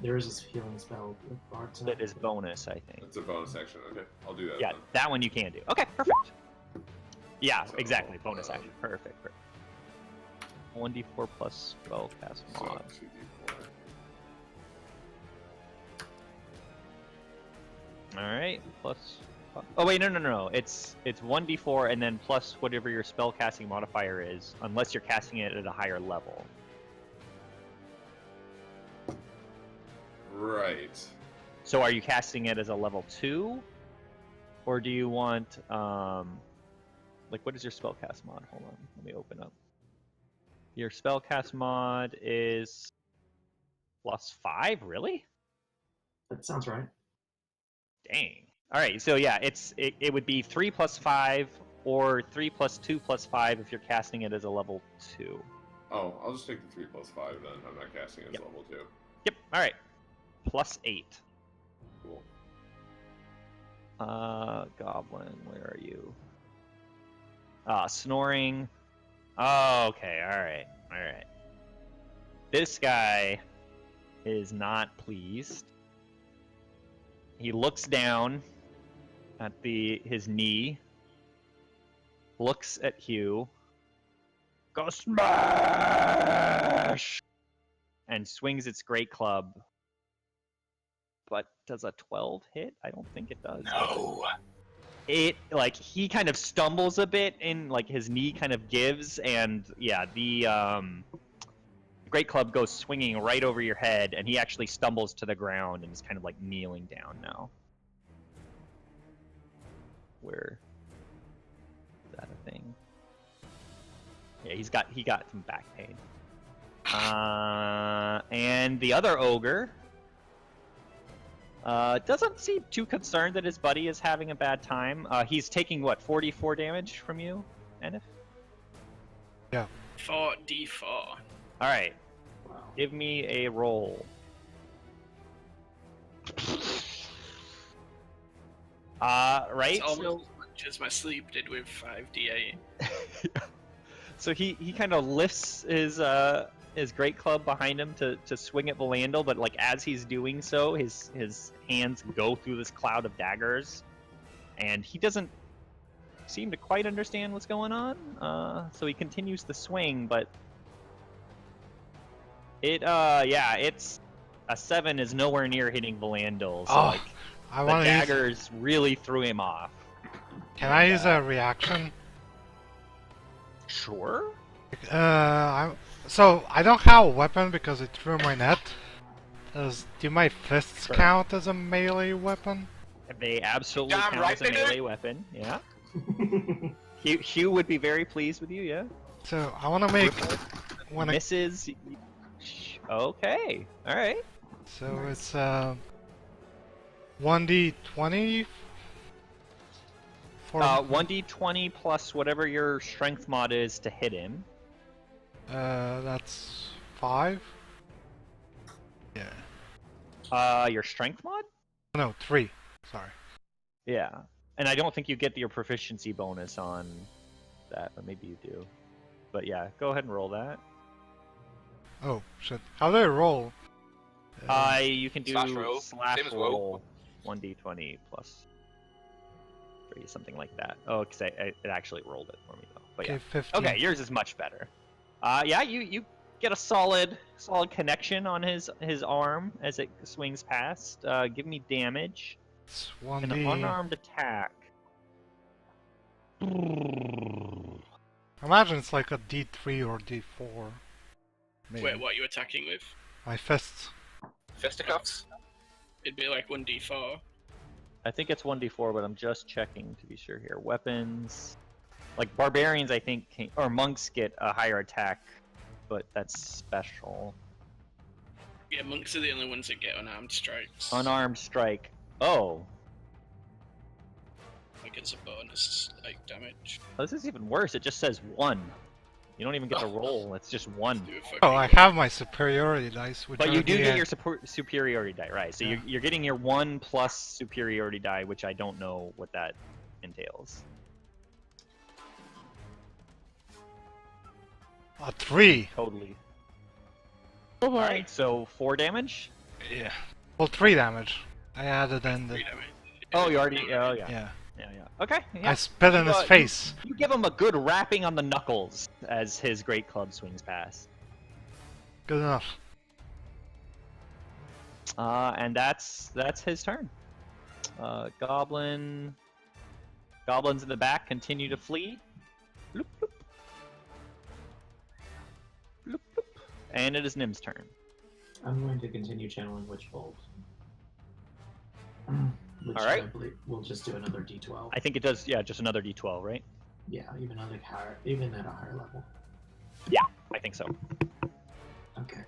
healing spell with Bard's. That is bonus, I think. It's a bonus action. Okay, I'll do that. Yeah, then. that one you can do. Okay, perfect. Yeah, So, exactly. Bonus action. Perfect. 1d4 plus spell cast So mod. 2d4. All right. Plus. Oh wait, no. It's 1d4 and then plus whatever your spell casting modifier is, unless you're casting it at a higher level. Right. So are you casting it as a level 2, or do you want like what is your spellcast mod? Hold on, let me open up. Your spellcast mod is +5, really? That sounds right. Dang. All right, so yeah, it would be 3 + 5 or 3 + 2 + 5 if you're casting it as a level 2. Oh, I'll just take the 3 + 5 then. I'm not casting it as level 2. Yep. All right. +8. Cool. Goblin, where are you? Snoring. Oh, okay. All right. This guy is not pleased. He looks down at his knee, looks at Hugh, goes smash, and swings its great club. But does a 12 hit? I don't think it does. No. It, like, he kind of stumbles a bit and, like, his knee kind of gives, and yeah, the great club goes swinging right over your head, and he actually stumbles to the ground and is kind of like kneeling down now. Where is that a thing? Yeah, he got some back pain. And the other ogre doesn't seem too concerned that his buddy is having a bad time. He's taking what, 44 damage from you, Enif? Yeah. 4d4. All right, Wow. give me a roll. Right. It's almost as much as my sleep did with 5d8. So he kind of lifts his great club behind him to swing at Valandel, but like as he's doing so, his hands go through this cloud of daggers, and he doesn't seem to quite understand what's going on. So he continues to swing, but it's a 7 is nowhere near hitting Valandel. So like I the want to use. daggers really threw him off. Can I use a reaction? Sure. So I don't have a weapon because it threw my net. Do my fists Sure. count as a melee weapon? They absolutely Damn count right as a they do. melee weapon. Yeah. Hugh would be very pleased with you. Yeah. So I want to make when I, Misses. Okay. All right. so it's 1d20 for 1d20 plus whatever your strength mod is to hit him. that's 5. Yeah. Your strength mod? No, 3. Sorry. Yeah. And I don't think you get your proficiency bonus on that, but maybe you do. But yeah, go ahead and roll that. Oh shit! How do I roll? You can do Slash roll. Same as WoW. roll 1d20 plus 3, something like that. Oh, because it actually rolled it for me though. But Okay, yeah. 15. Okay, yours is much better. Yeah, you get a solid connection on his arm as it swings past. Give me damage. It's An 1d. unarmed attack. Imagine it's like a d3 or d4. Maybe. Wait, what are you attacking with? My fists. Fisticuffs. It'd be like 1d4. I think it's 1d4, but I'm just checking to be sure here. Weapons, like barbarians, I think, or monks get a higher attack, but that's special. Yeah, monks are the only ones that get unarmed strikes. Unarmed strike. Oh, Like it's a bonus, like damage. this is even worse. It just says 1. You don't even get to roll. It's just 1. Do a fucking Oh, I roll. have my superiority dice, which But are you do the, get your superiority die, right? So Yeah. you're getting your 1 plus superiority die, which I don't know what that entails. a 3. Totally. Oh boy. Alright, so 4 damage? Yeah. Well, 3 damage. I added in the. 3 damage. Oh, you already. Oh, yeah. Yeah. Yeah. Okay. Yeah. I spit in his You, face. You give him a good wrapping on the knuckles as his great club swings past. Good enough. And that's his turn. Goblins in the back continue to flee. Bloop, bloop. Bloop, bloop. And it is Nim's turn. I'm going to continue channeling Witch Bolt. Which Alright. I believe we'll just do another D12. I think it does. Yeah, just another D12, right? Yeah, even at a higher level. Yeah, I think so. Okay.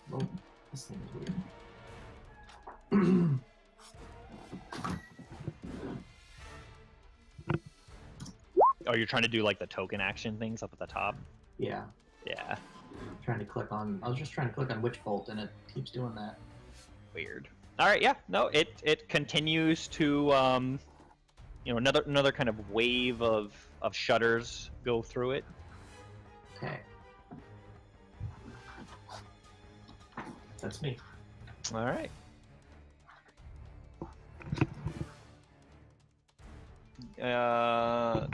Well, this thing is weird. Oh, you're trying to do like the token action things up at the top? Yeah. Yeah, Trying to click on. I was just trying to click on Witch Bolt, and it keeps doing that. weird. All right, yeah, no, it continues to another kind of wave of shutters go through it. Okay. That's me. All right.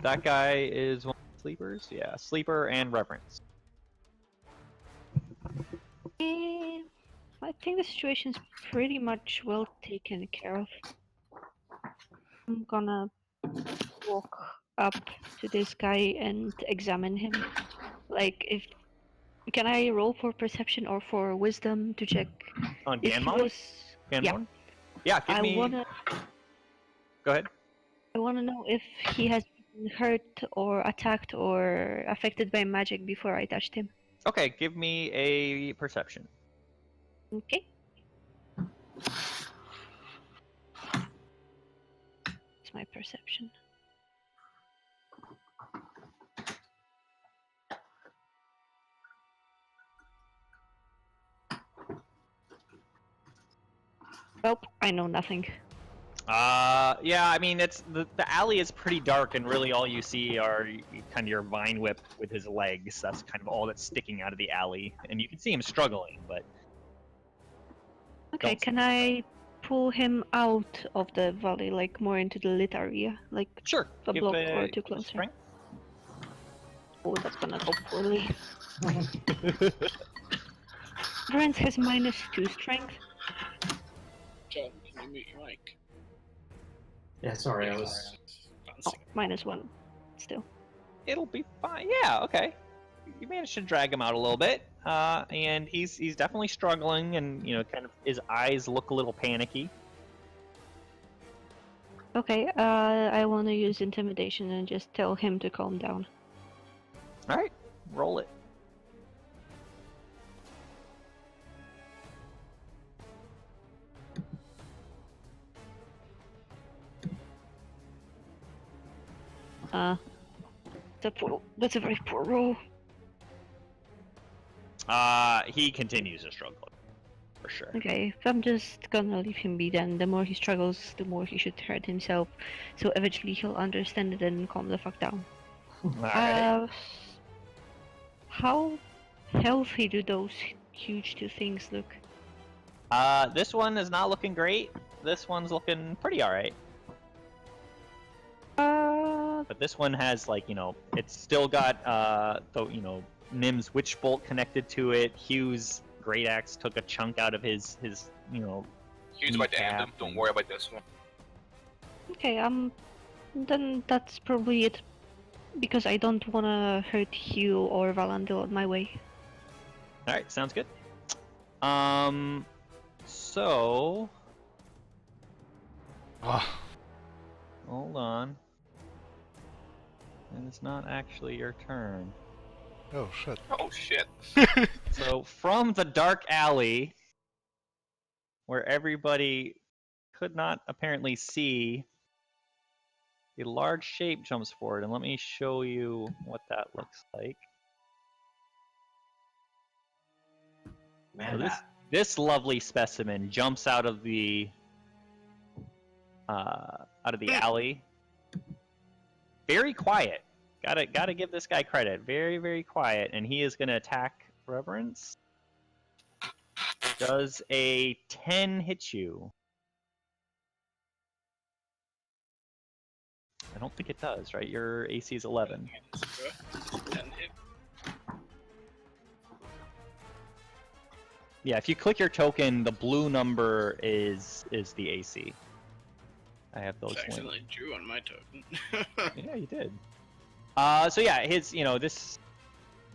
That guy is one of the sleepers. Yeah, sleeper and reverence. I think the situation's pretty much well taken care of. I'm gonna walk up to this guy and examine him. Like, can I roll for perception or for wisdom to check On if he Ganmon? was? Ganmon? Yeah, give me. Go ahead. I wanna know if he has been hurt or attacked or affected by magic before I touched him. Okay, give me a perception. Okay. It's my perception. Well, I know nothing. Yeah, I mean, it's the alley is pretty dark, and really all you see are kind of your vine whip with his legs. That's kind of all that's sticking out of the alley, and you can see him struggling, but Okay, Don't- can I pull him out of the valley, like more into the lit area, like sure. a give block a- or two give a closer? strength. Oh, that's gonna go poorly. Brent has -2 strength. John, can you mute your mic? Yeah, sorry, I was. Oh, -1. Still. It'll be fine. Yeah, okay. You managed to drag him out a little bit, and he's definitely struggling, and kind of his eyes look a little panicky. Okay, I want to use intimidation and just tell him to calm down. All right, roll it. That's a very poor roll. He continues to struggle, for sure. Okay, if I'm just gonna leave him be then, the more he struggles, the more he should hurt himself. So eventually he'll understand it and calm the fuck down. All right. How healthy do those huge two things look? This one is not looking great. This one's looking pretty alright. But this one has, like, you know, it's still got, Nim's Witch Bolt connected to it. Hugh's Great Axe took a chunk out of his you know... Hugh's about to end him. Don't worry about this one. Okay, then that's probably it. Because I don't want to hurt Hugh or Valandil on my way. Alright, sounds good. So... Ah, Hold on. And it's not actually your turn. oh shit. Oh shit. So, from the dark alley, where everybody could not apparently see, a large shape jumps forward, and let me show you what that looks like. Man, So this lovely specimen jumps out of the alley. Very quiet. Gotta give this guy credit. Very, very quiet, and he is gonna attack Reverence. Does a 10 hit you? I don't think it does, right? Your AC is 11. Yeah, if you click your token, the blue number is the AC. I have those I linked. accidentally drew on my token. Yeah, you did. So yeah,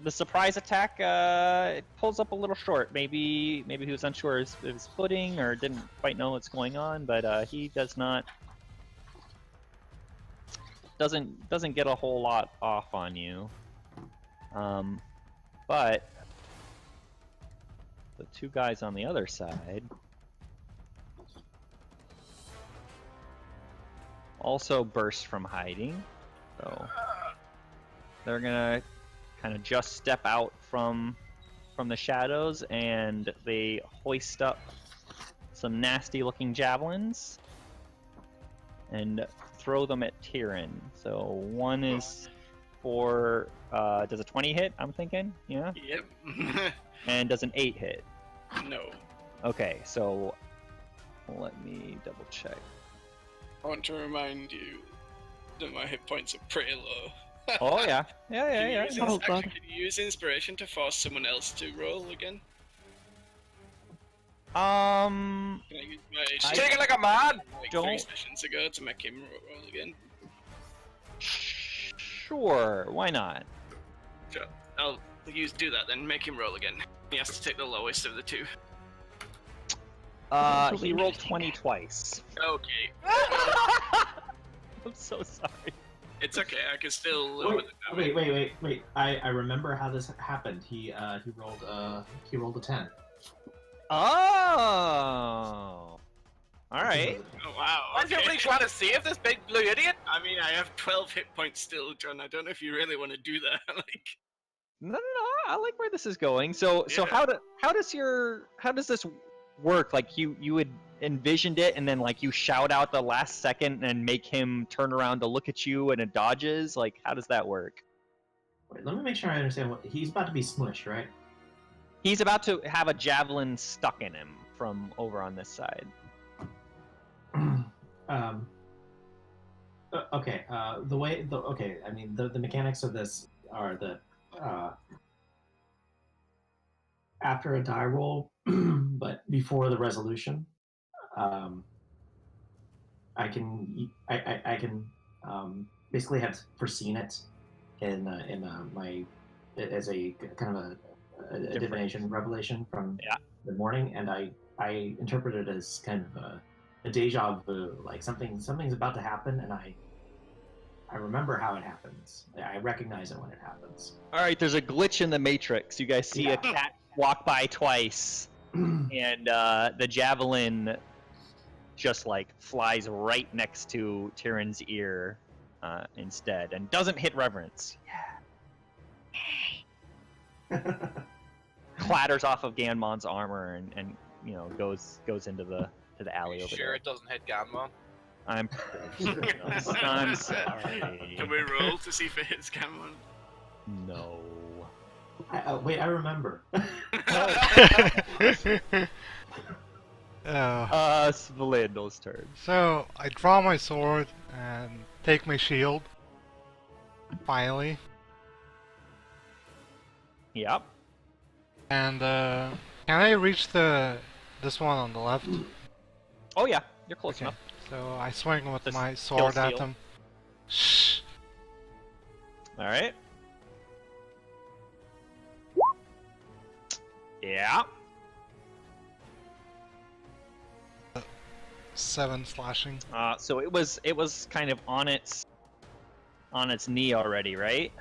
the surprise attack, it pulls up a little short. Maybe he was unsure of his footing or didn't quite know what's going on, but he doesn't get a whole lot off on you. But the two guys on the other side also burst from hiding, so they're gonna kind of just step out from the shadows, and they hoist up some nasty looking javelins and throw them at Tyrion. So one is for does a 20 hit, I'm thinking? Yeah? Yep. And does an 8 hit? No. Okay, so let me double check. I want to remind you that my hit points are pretty low. Oh yeah. Yeah. Can you use inspiration to force someone else to roll again? Can I use my Take it like a man! like don't- 3 sessions ago to make him roll again? Sure, why not? Sure. I'll do that then. Make him roll again. He has to take the lowest of the two. He rolled 20 twice. Okay. I'm so sorry. It's okay. I can still live with it. Wait. I remember how this happened. He rolled a 10. Oh. All right. Oh wow. Why is everybody trying to save this big blue idiot? I mean, I have 12 hit points still, John. I don't know if you really want to do that. Like, No. I like where this is going. So Yeah. how does this work? Like you had envisioned it, and then like you shout out the last second and make him turn around to look at you, and it dodges. Like, how does that work? Wait, let me make sure I understand what he's about to be smushed, right? He's about to have a javelin stuck in him from over on this side. Okay. I mean, the mechanics of this are that after a die roll, but before the resolution, I can basically have foreseen it in my as a kind of a divination revelation from the morning, and I interpret it as kind of a deja vu, like something's about to happen, and I remember how it happens. I recognize it when it happens. All right, there's a glitch in the matrix. You guys see a cat walk by twice, and the javelin just like flies right next to Tyrion's ear instead, and doesn't hit Reverence. Clatters off of Ganmon's armor and goes into the alley over Sure, there. it doesn't hit Ganmon. I'm sorry. Can we roll to see if it hits Cameron? No. Wait, I remember. Svalindo's turn. So I draw my sword and take my shield. Finally. Yep. And can I reach this one on the left? Oh yeah, you're close Okay. enough. So I swing with Just my kill sword at steal. him. Shh. All right. Yeah. 7 slashing. So it was kind of on its knee already, right?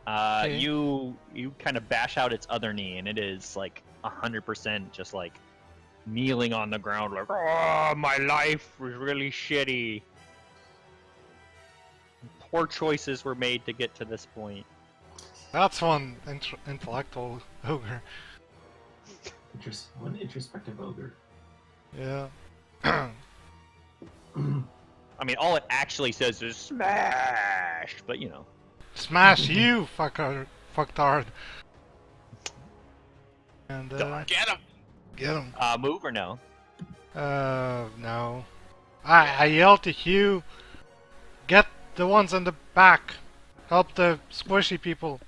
Okay. You kind of bash out its other knee, and it is like 100% just like kneeling on the ground, like, oh, my life was really shitty. Poor choices were made to get to this point. That's one intellectual ogre. One introspective ogre. Yeah. I mean, all it actually says is smash, but you know. Smash you, fucktard. And Get him! get him. Move or no? No. I yell to Hugh, get the ones in the back. Help the squishy people.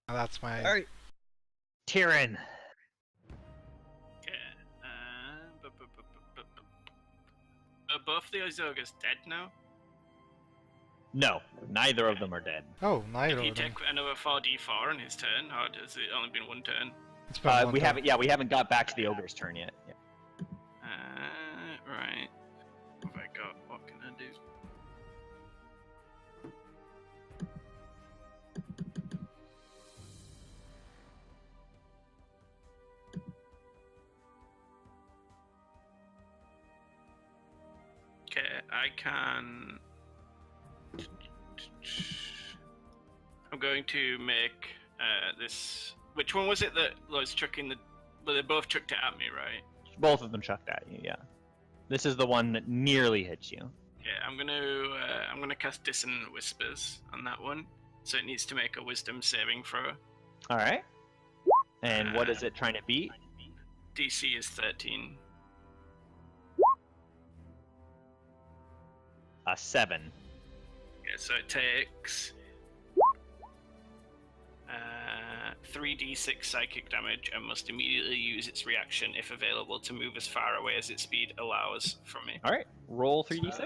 That's my... Alright. Tyrion. Okay. Are both the ogres dead now? No, neither of them are dead. Oh, neither Did he of them. take another 4d4 on his turn, or has it only been one turn? It's been one We turn. haven't. Yeah, we haven't got back to the ogre's turn yet. Yeah. Right. What have I got? What can I do? Okay, I can. I'm going to make this. Which one was it that was chucking the? Well, they both chucked it at me, right? Both of them chucked at you. Yeah. This is the one that nearly hits you. Yeah, I'm gonna cast Dissonant Whispers on that one. So it needs to make a Wisdom saving throw. All right. And what is it trying to beat? DC is 13. A 7. Yeah, so it takes 3d6 psychic damage and must immediately use its reaction if available to move as far away as its speed allows from me. All right. Roll 3d6.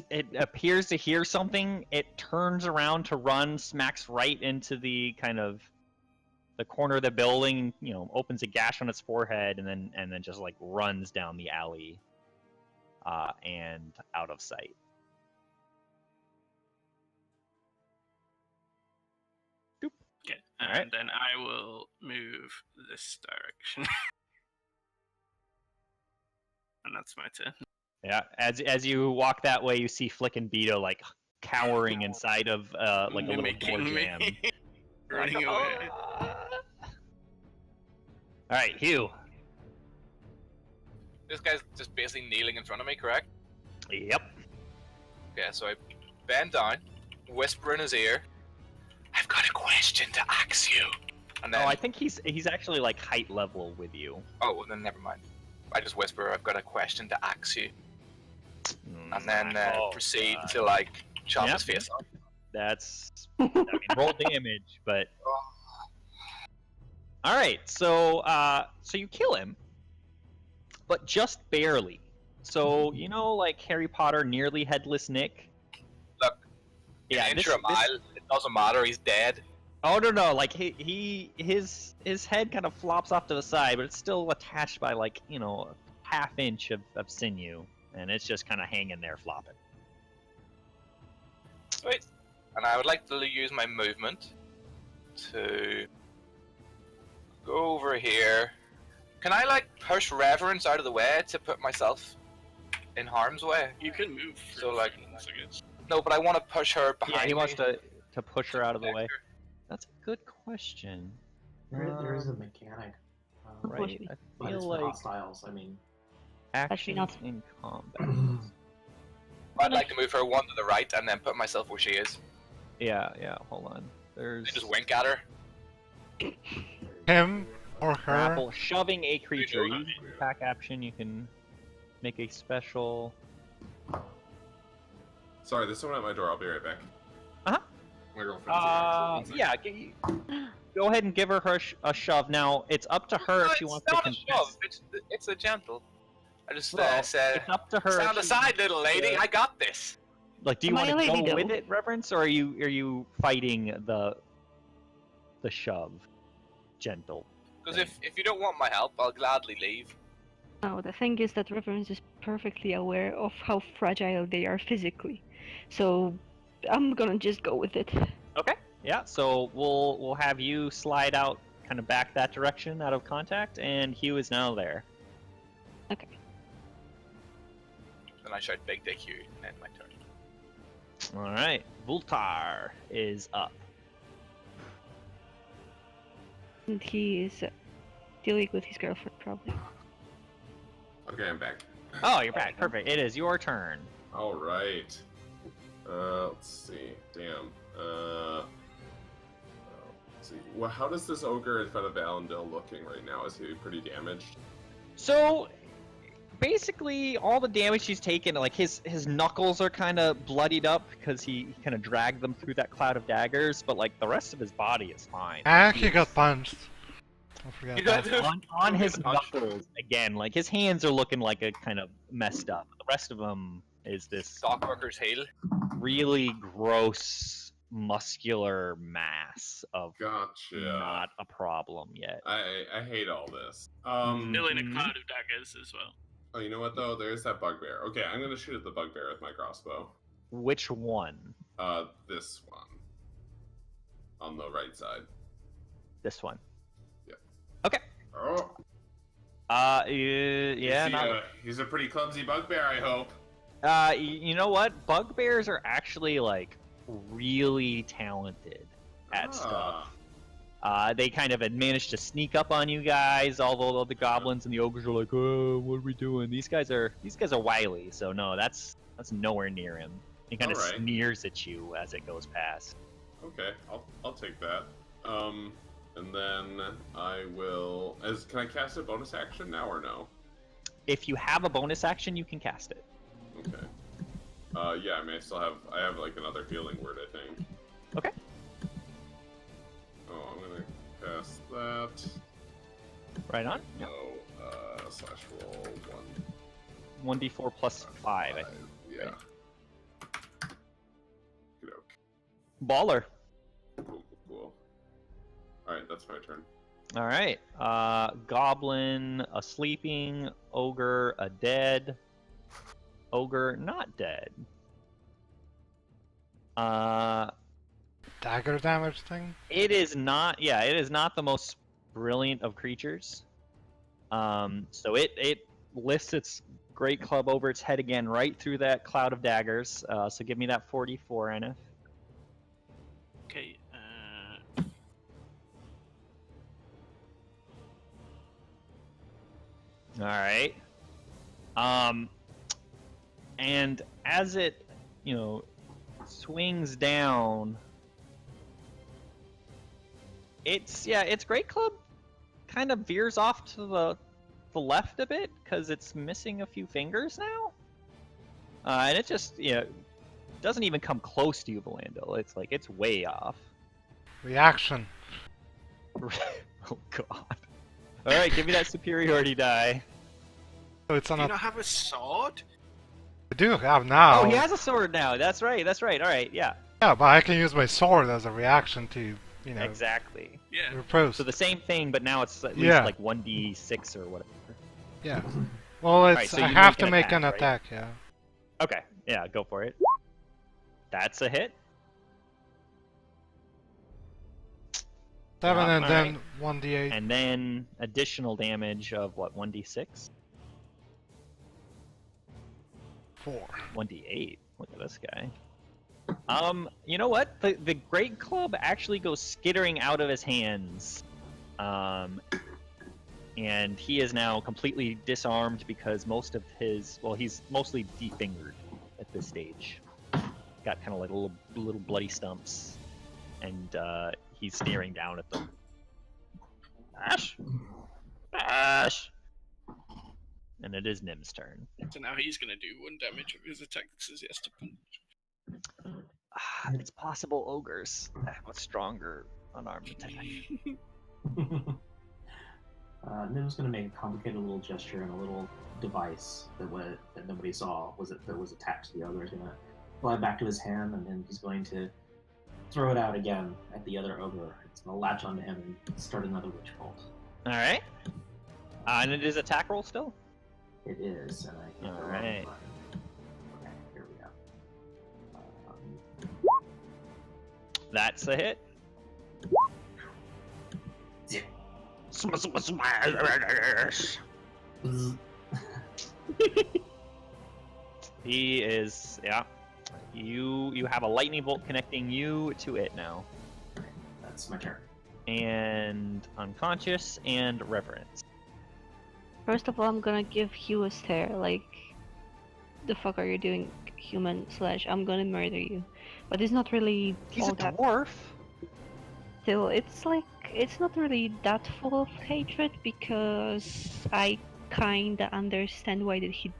It appears to hear something. It turns around to run, smacks right into the kind of the corner of the building. You know, opens a gash on its forehead, and then just like runs down the alley, and out of sight. Okay, All and right. then I will move this direction. And that's my turn. Yeah. As you walk that way, you see Flick and Beto like cowering inside of like a little door Mimicking me. jam. Running away. All right, Hugh. This guy's just basically kneeling in front of me, correct? Yep. Okay, so I bend down, whisper in his ear, I've got a question to ask you. And then, Oh, I think he's actually like height level with you. oh, well, then never mind. I just whisper, I've got a question to ask you. And then proceed to, like, chop his face off. That's I mean, roll damage, but all right. So so you kill him, but just barely. So you know, like Harry Potter, nearly headless Nick. Look, Yeah, an inch or a mile, it doesn't matter, he's dead. Oh no, like his head kind of flops off to the side, but it's still attached by like, you know, a half-inch of sinew, and it's just kind of hanging there flopping. Sweet. And I would like to use my movement to go over here. Can I like push Reverence out of the way to put myself in harm's way? You can move. So, like- friends, I guess. No, but I want to push her behind Yeah, he wants me. to push her out of the way. That's a good question. There is a mechanic. Right. I But feel it's for like hostiles. I mean, Actually not. Actions in combat. I'd like to move her one to the right and then put myself where she is. Yeah, hold on. There's I just wink at her. Him or her? grapple, shoving a creature. do Use the attack action, you can make a special. Sorry, there's someone at my door. I'll be right back. Uh-huh. My girlfriend's here. Yeah, go ahead and give her a shove. Now, it's up to her if she wants to It's contest. not a shove. It's a gentle. I just Well, said, it's up to her. stand if she aside, wants little lady. to- I got this. Like, do you Am I want a to lady, go with though? it, Reverence, or are you fighting the shove, gentle? Because if you don't want my help, I'll gladly leave. No, the thing is that Reverence is perfectly aware of how fragile they are physically. So I'm gonna just go with it. Okay. Yeah. So we'll have you slide out, kind of back that direction, out of contact, and Hugh is now there. Okay. Then I shout big dick Hugh, and end my turn. All right. Vultar is up. And he is dealing with his girlfriend, probably. Okay, I'm back. Oh, you're back. Perfect. It is your turn. All right. Let's see. Damn. Let's see. Well, how does this ogre in front of Valendil looking right now? Is he pretty damaged? So, basically, all the damage he's taken, like his knuckles are kind of bloodied up because he kind of dragged them through that cloud of daggers, but like the rest of his body is fine. I actually got punched. I forgot You that. got on his Punch. knuckles, again, like his hands are looking like a kind of messed up. The rest of him is this Stockworker's heel. really gross muscular mass of Gotcha. not a problem yet. I hate all this. Still in a Mhm. cloud of daggers as well. Oh, you know what though? There's that bugbear. Okay, I'm gonna shoot at the bugbear with my crossbow. Which one? This one. On the right side. This one. Yep. Okay. Oh. Yeah. He's a pretty clumsy bugbear, I hope. You know what? Bugbears are actually like really talented at stuff. They kind of had managed to sneak up on you guys, although the goblins and the ogres are like, "Oh, what are we doing?" These guys are wily, so no, that's nowhere near him. He kind of Alright. sneers at you as it goes past. Okay, I'll take that. And then I will. Can I cast a bonus action now or no? If you have a bonus action, you can cast it. Okay. Yeah, I mean, I have like another healing word, I think. Okay. Oh, I'm gonna cast that. Right on. No, slash roll 1. 1d4 plus 5. Yeah. Good. Baller. Cool. Alright, that's my turn. All right. Goblin, a sleeping, ogre, a dead, ogre, not dead. Dagger damage thing? It is not. Yeah, it is not the most brilliant of creatures. So it lifts its great club over its head again, right through that cloud of daggers. So give me that 44, Enif. Okay. All right. And as it, swings down, its great club kind of veers off to the left a bit because it's missing a few fingers now. And it just, doesn't even come close to you, Valandil. It's like it's way off. Reaction. Oh god. All right, give me that superiority die. So it's on Do you a. not have a sword? I do have now. Oh, he has a sword now. That's right. All right. Yeah. Yeah, but I can use my sword as a reaction to, Exactly. Yeah. repose. So the same thing, but now it's at least Yeah. like 1d6 or whatever. Yeah. Well, it's so I you have make to an make an attack, right? attack, yeah. Okay. Yeah, go for it. That's a hit. 7 Yeah, and then 1d8. And then additional damage of what, 1d6? 4. 1d8. Look at this guy. You know what? The great club actually goes skittering out of his hands. and he is now completely disarmed because most of his, well, he's mostly defingered at this stage. Got kind of like little bloody stumps, and he's staring down at them. Ash! Ash! And it is Nim's turn. So now he's going to do 1 damage of his attack that says he has to punch. It's possible ogres have a stronger unarmed attack. Nim's going to make a complicated little gesture, and a little device that nobody saw that was attached to the ogre is going to fly back to his hand, and then he's going to throw it out again at the other ogre. It's going to latch onto him and start another witch bolt. All right. And it is attack roll still? It is, and I hit the wrong button. Okay, here we go. That's a hit. He is, yeah. You have a lightning bolt connecting you to it now. That's my turn. And unconscious and reverence. First of all, I'm gonna give Hugh a stare, like, the fuck are you doing, human / I'm gonna murder you. But it's not really He's all a that. dwarf. Still, it's like, it's not really that full of hatred, because I kinda understand why did he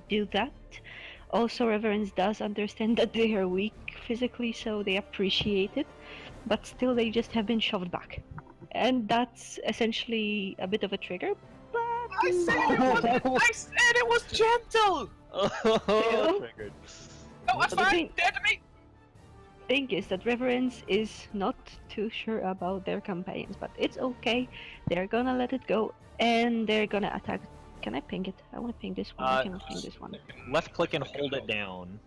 do that. Also, Reverence does understand that they are weak physically, so they appreciate it, but still they just have been shoved back. And that's essentially a bit of a trigger, but... I said it was gentle! Oh, triggered. No, that's But the fine. Dead to me. thing is that Reverence is not too sure about their companions, but it's okay. They're gonna let it go, and they're gonna attack. Can I ping it? I want to ping this one. I cannot ping this one. Left click and hold it down.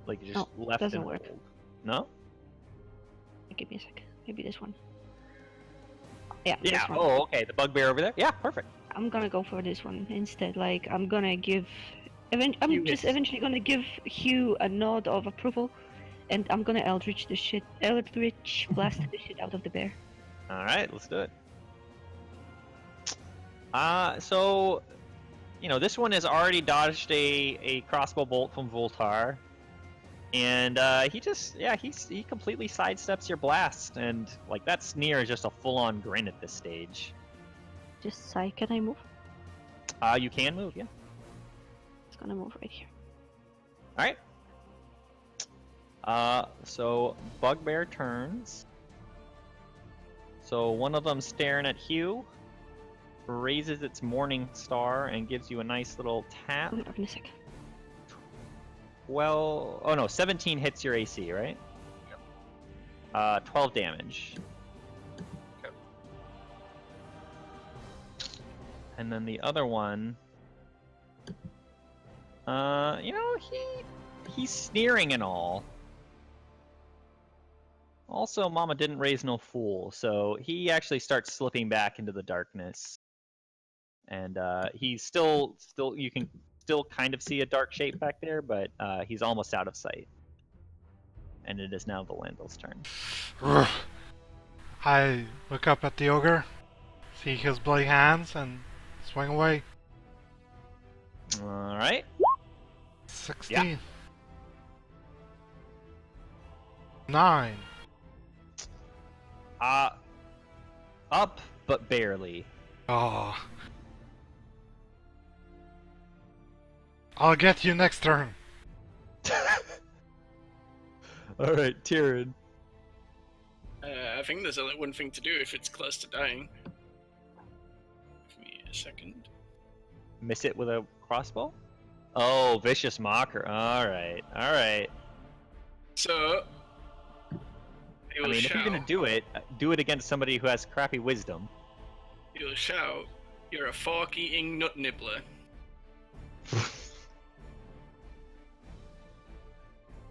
Like just No, left doesn't and work. hold. No? Give me a second. Maybe this one. Yeah. Yeah. This one. Oh, okay. The bugbear over there. Yeah, perfect. I'm gonna go for this one instead. Like, I'm gonna give. I'm You just miss. eventually gonna give Hugh a nod of approval, and I'm gonna Eldritch blast the shit out of the bear. All right, let's do it. So, this one has already dodged a crossbow bolt from Voltar, and he completely sidesteps your blast, and like that sneer is just a full-on grin at this stage. Just sigh. Can I move? You can move, yeah. It's gonna move right here. All right. So bugbear turns. So one of them staring at Hugh raises its morning star and gives you a nice little tap. Wait a second. Well, oh no, 17 hits your AC, right? Yep. 12 damage. Yep. And then the other one, he's sneering and all. Also, Mama didn't raise no fool, so he actually starts slipping back into the darkness. And he's still you can still kind of see a dark shape back there, but he's almost out of sight. And it is now the Landal's turn. I look up at the ogre, see his bloody hands, and swing away. All right. 16. Yeah. 9. Up, but barely. Oh. I'll get you next turn. All right, Tyrion. I think there's only one thing to do if it's close to dying. Give me a second. Miss it with a crossbow? Oh, vicious mocker. All right. So, I mean, if you're gonna do it against somebody who has crappy wisdom. You'll shout, "You're a fork-eating nut nibbler."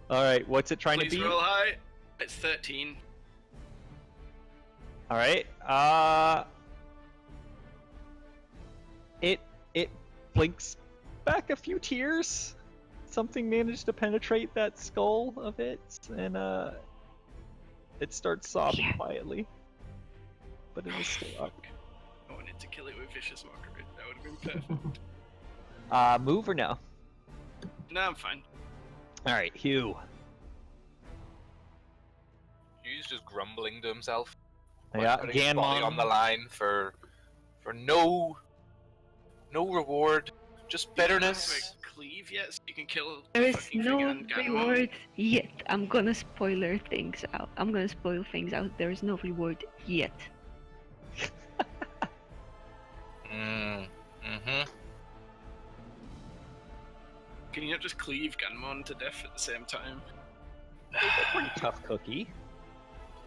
All right, what's it trying Please to be? roll high. It's 13. All right. It blinks back a few tears. Something managed to penetrate that skull of it, and It starts sobbing quietly, but it is still up. I wanted to kill it with Vicious Mockery. That would have been perfect. Move or no? No, I'm fine. All right, Hugh. He's just grumbling to himself. Yeah, Putting his body on the line for no reward, just bitterness. You don't have a cleave yet, so you can kill. There is fucking no thing and reward yet. I'm gonna spoiler things out. I'm gonna spoil things out. There is no reward yet. Can you not just cleave Ganmon to death at the same time? He's a pretty tough cookie.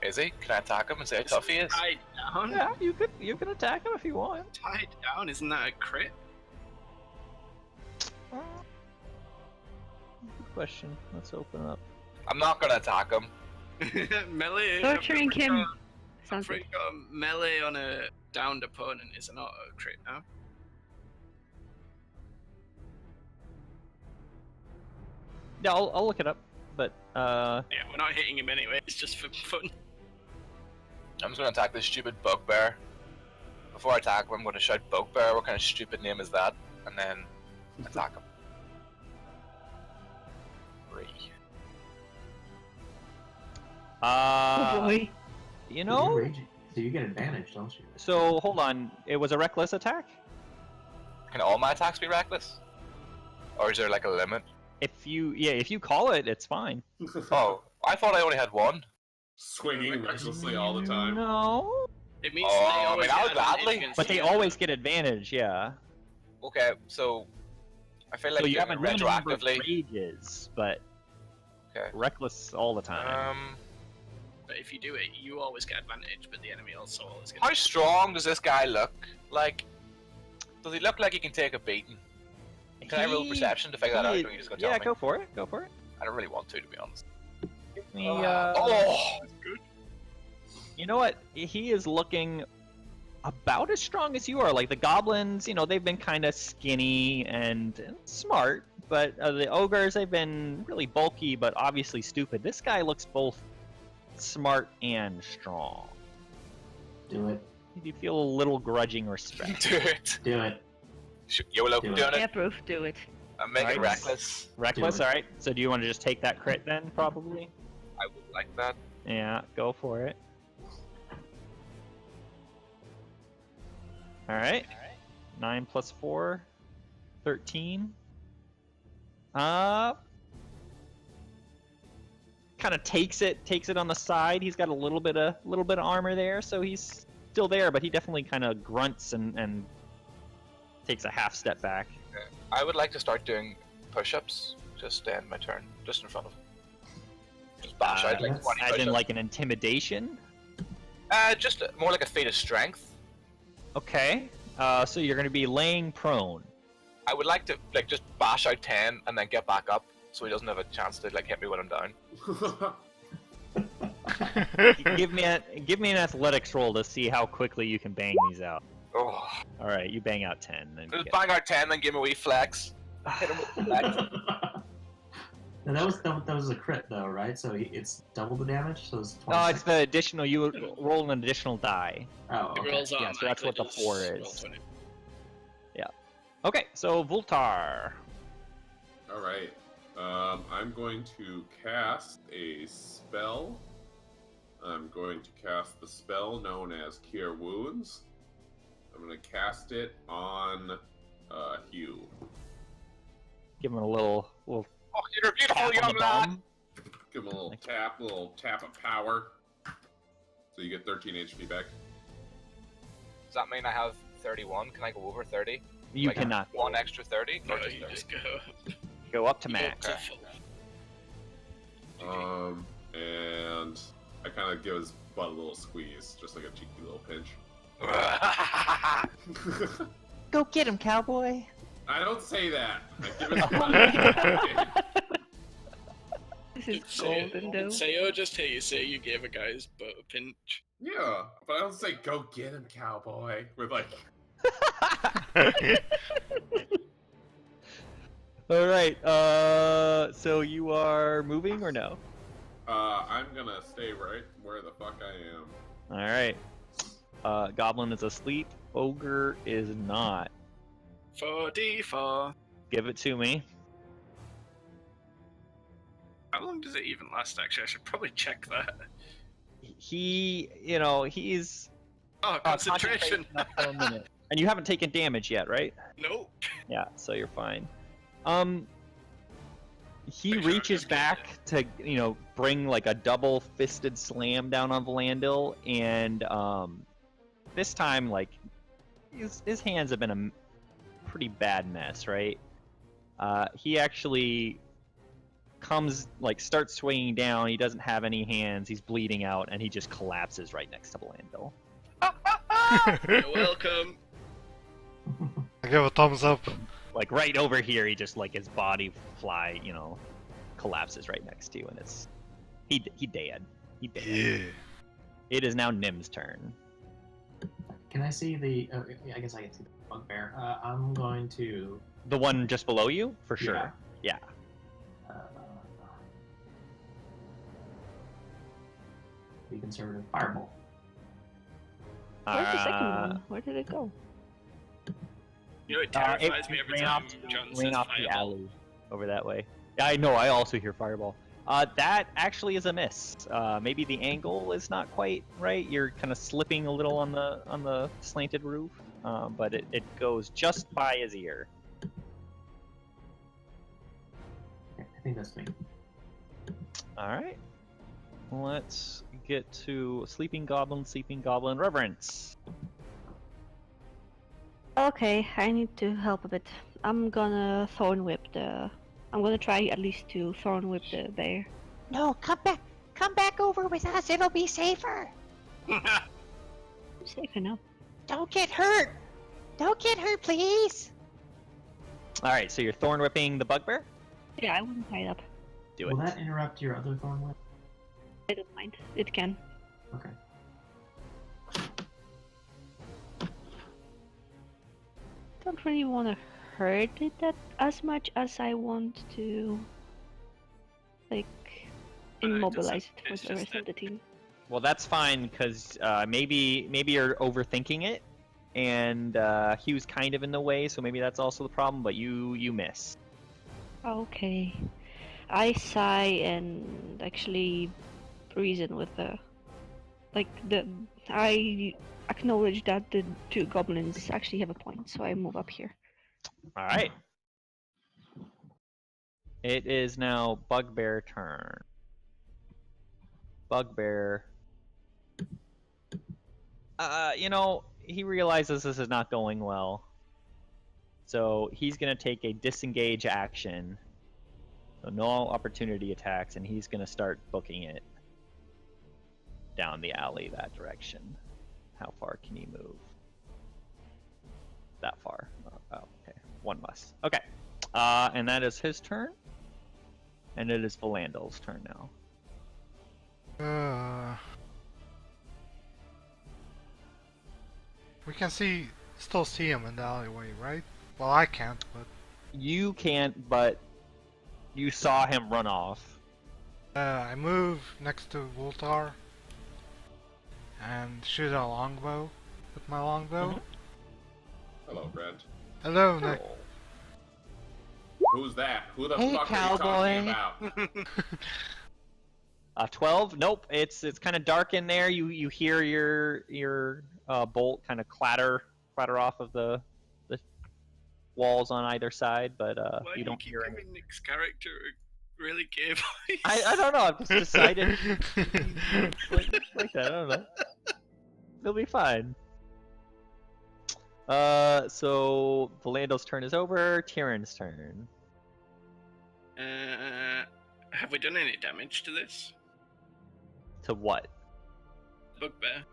Is he? Can I attack him and say how tough he is? Tied down? Yeah, you can attack him if you want. Tied down? Isn't that a crit? Good question. Let's open up. I'm not gonna attack him. Melee. Torturing him. Sounds Pretty good. melee on a downed opponent is an auto crit now. Yeah, I'll look it up. But Yeah, we're not hitting him anyway. It's just for fun. I'm just gonna attack this stupid bugbear. Before I attack him, I'm gonna shout bugbear. What kind of stupid name is that? And then attack him. 3. Oh boy. You know. So you get advantage, don't you? So hold on. It was a reckless attack. Can all my attacks be reckless? Or is there like a limit? If you call it, it's fine. Oh, I thought I only had one. Swinging recklessly all the time. No. It means Oh, they I always mean, I'll get advantage gladly. against But they you. always get advantage. Yeah. Okay, so I feel like So you doing have a it limited number of retroactively. rages, but Okay. reckless all the time. But if you do it, you always get advantage, but the enemy also always gets How strong does this guy look? Like, does he look like he can take a beating? Can I roll perception to figure that out? Or are you just gonna tell Yeah, me? go for it. Go for it. I don't really want to be honest. Give me, Oh, You know what? He is looking about as strong as you are. Like the goblins, they've been kind of skinny and smart, but the ogres, they've been really bulky, but obviously stupid. This guy looks both smart and strong. Do it. You feel a little grudging respect. do it. Do it. YOLO, Do it. doing Yeah, it. proof, do it. I'm making Alright. reckless. Reckless, Do it. alright. So do you want to just take that crit then, probably? I would like that. Yeah, go for it. Alright. 9 plus 4. 13. Kind of takes it on the side. He's got a little bit of armor there, so he's still there, but he definitely kind of grunts and takes a half step back. I would like to start doing push-ups. Just end my turn, just in front of him. Just bash out like 20 As in push-ups. like an intimidation. Just more like a feat of strength. Okay. So you're going to be laying prone. I would like to just bash out 10 and then get back up, so he doesn't have a chance to hit me when I'm down. give me an athletics roll to see how quickly you can bang these out. Oh, All right, you bang out 10. Then you just get- bang out 10, then give me a wee flex. Hit him with the flex. Now that was a crit though, right? So it's double the damage. So it's 20. No, it's the additional. You would roll an additional die. Oh, It okay. rolls Yeah, so that's what the automatically, 4 just is. roll 20. Okay, so Voltar. Alright. I'm going to cast a spell. I'm going to cast the spell known as Cure Wounds. I'm going to cast it on Hugh. Give him a little Oh, you're a beautiful tap on young the lad. bum. Give him a little tap of power. So you get 13 HP back. Does that mean I have 31? Can I go over 30? You Like, cannot One extra 30? No, Or just you 30? just go. go up to you go max. to full. And I kind of give his butt a little squeeze, just like a cheeky little pinch. Go get him, cowboy. I don't say that. I give his butt. This is Say, golden though. say, oh, just here you say you gave a guy's butt a pinch. Yeah, but I don't say go get him, cowboy. With like, All right. So you are moving or no? I'm gonna stay right where the fuck I am. All right. Goblin is asleep. Ogre is not. 4d4. Give it to me. How long does it even last, actually? I should probably check that. He's Oh, concentration. concentrating for a minute. And you haven't taken damage yet, right? Nope. Yeah, so you're fine. He Pretty sure I reaches just back to, bring like a double-fisted slam down on Valandil, and this time, like, his hands have been a pretty bad mess, right? He actually starts swinging down. He doesn't have any hands. He's bleeding out, and he just collapses right next to Valandil. You're welcome. I give a thumbs up. Like right over here, he just his body collapses right next to you, and he dead. He dead. Yeah. It is now Nim's turn. Can I see the? I guess I can see the bugbear. I'm going to. The one just below you, for sure. Yeah. Yeah. Be conservative fireball. Where's the second one? Where did it go? You know, it terrifies me every ran time off, John ran says off the fireball. alley over that way. Yeah, I know. I also hear fireball. That actually is a miss. Maybe the angle is not quite right. You're kind of slipping a little on the slanted roof, but it goes just by his ear. Okay, I think that's me. All right. Let's get to Sleeping Goblin, Reverence. Okay, I need to help a bit. I'm gonna thorn whip I'm gonna try at least to thorn whip the bear. No, come back over with us. It'll be safer. I'm safe enough. Don't get hurt. Don't get hurt, please. All right, so you're thorn whipping the bugbear. Yeah, I wouldn't tie it up. Do Will it. that interrupt your other thorn whip? I don't mind. It can. Okay. Don't really want to hurt it that as much as I want to, immobilize it it's with the just rest of the team. Well, that's fine because maybe you're overthinking it, and he was kind of in the way, so maybe that's also the problem. But you miss. Okay. I sigh and actually reason with I acknowledge that the two goblins actually have a point, so I move up here. All right. It is now Bugbear turn. Bugbear. He realizes this is not going well. So he's going to take a disengage action. So no opportunity attacks, and he's going to start booking it down the alley that direction. How far can he move? That far. Oh, okay. One must. Okay. And that is his turn. And it is Valandil's turn now. We can still see him in the alleyway, right? Well, I can't, but... You can't, but you saw him run off. I move next to Voltar and shoot a longbow with my longbow. Mhm. Hello, Brent. Hello, Nick. Who's that? Who the Hey, fuck cowboy. are you talking about? 12? Nope. It's kind of dark in there. You hear your bolt kind of clatter off of the walls on either side, but Why you don't keep hear any. giving Nick's character a really gay voice? I don't know. I've just decided like that. I don't know. It'll be fine. So Valandil's turn is over. Tyrion's turn. Have we done any damage to this To what? bugbear?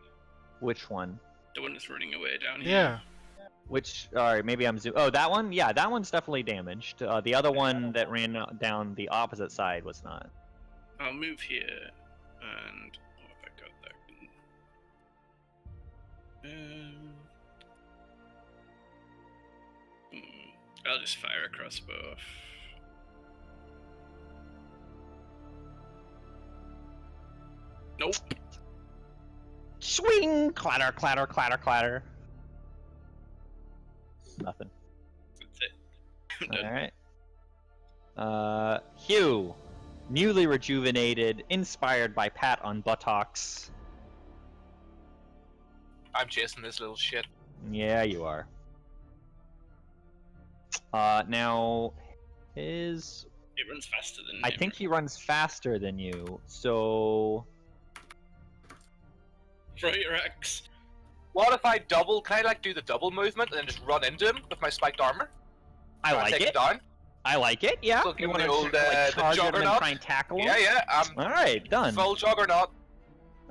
Which one? The one that's running away down here. Yeah. Which? All right, maybe I'm zoom. Oh, that one. Yeah, that one's definitely damaged. The other one that ran down the opposite side was not. I'll move here, and what have I got there? I'll just fire a crossbow. Nope. Swing! Clatter, clatter, clatter, clatter. Nothing. That's it. I'm done. Alright. Hugh. Newly rejuvenated, inspired by pat on buttocks. I'm chasing this little shit. Yeah, you are. Now, his... It runs faster than I him. think he runs faster than you, so... Throw your axe. What if I double? Can I like do the double movement and then just run into him with my spiked armor? I like take it. him down? I like it, yeah. So give You him want the to old, like, the charge him and juggernaut? try and tackle him? Yeah. Alright, done. Full juggernaut.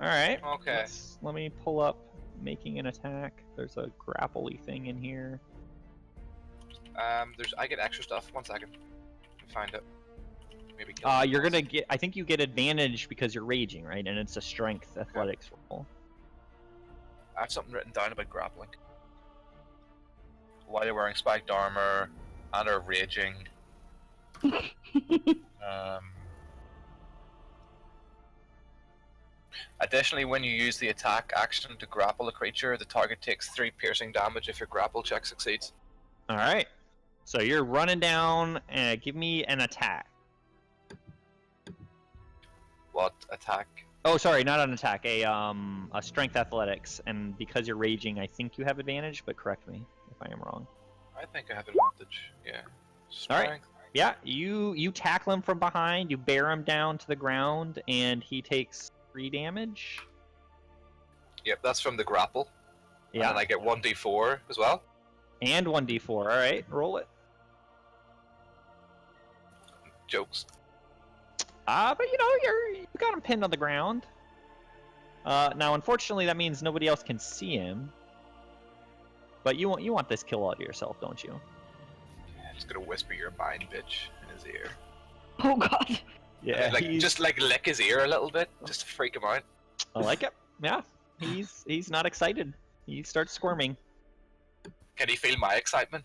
Alright. Okay. Let me pull up making an attack. There's a grapple-y thing in here. I get extra stuff. 1 second. Find it. Maybe. You're gonna get. I think you get advantage because you're raging, right? And it's a strength athletics roll. I have something written down about grappling. While you're wearing spiked armor and are raging. Additionally, when you use the attack action to grapple a creature, the target takes 3 piercing damage if your grapple check succeeds. All right. So you're running down. Give me an attack. What attack? Oh, sorry, not an attack. A strength athletics, and because you're raging, I think you have advantage. But correct me if I am wrong. I think I have advantage. Yeah. All right. Strength. Yeah, you tackle him from behind. You bear him down to the ground, and he takes 3 damage. Yep, that's from the grapple. Yeah. And I get 1d4 as well. And 1d4. All right, roll it. Jokes. But you got him pinned on the ground. Now, unfortunately, that means nobody else can see him. But you want this kill all to yourself, don't you? I'm just gonna whisper your mind, bitch, in his ear. Oh god. Yeah. Just lick his ear a little bit, just to freak him out. I like it. Yeah. He's not excited. He starts squirming. Can he feel my excitement?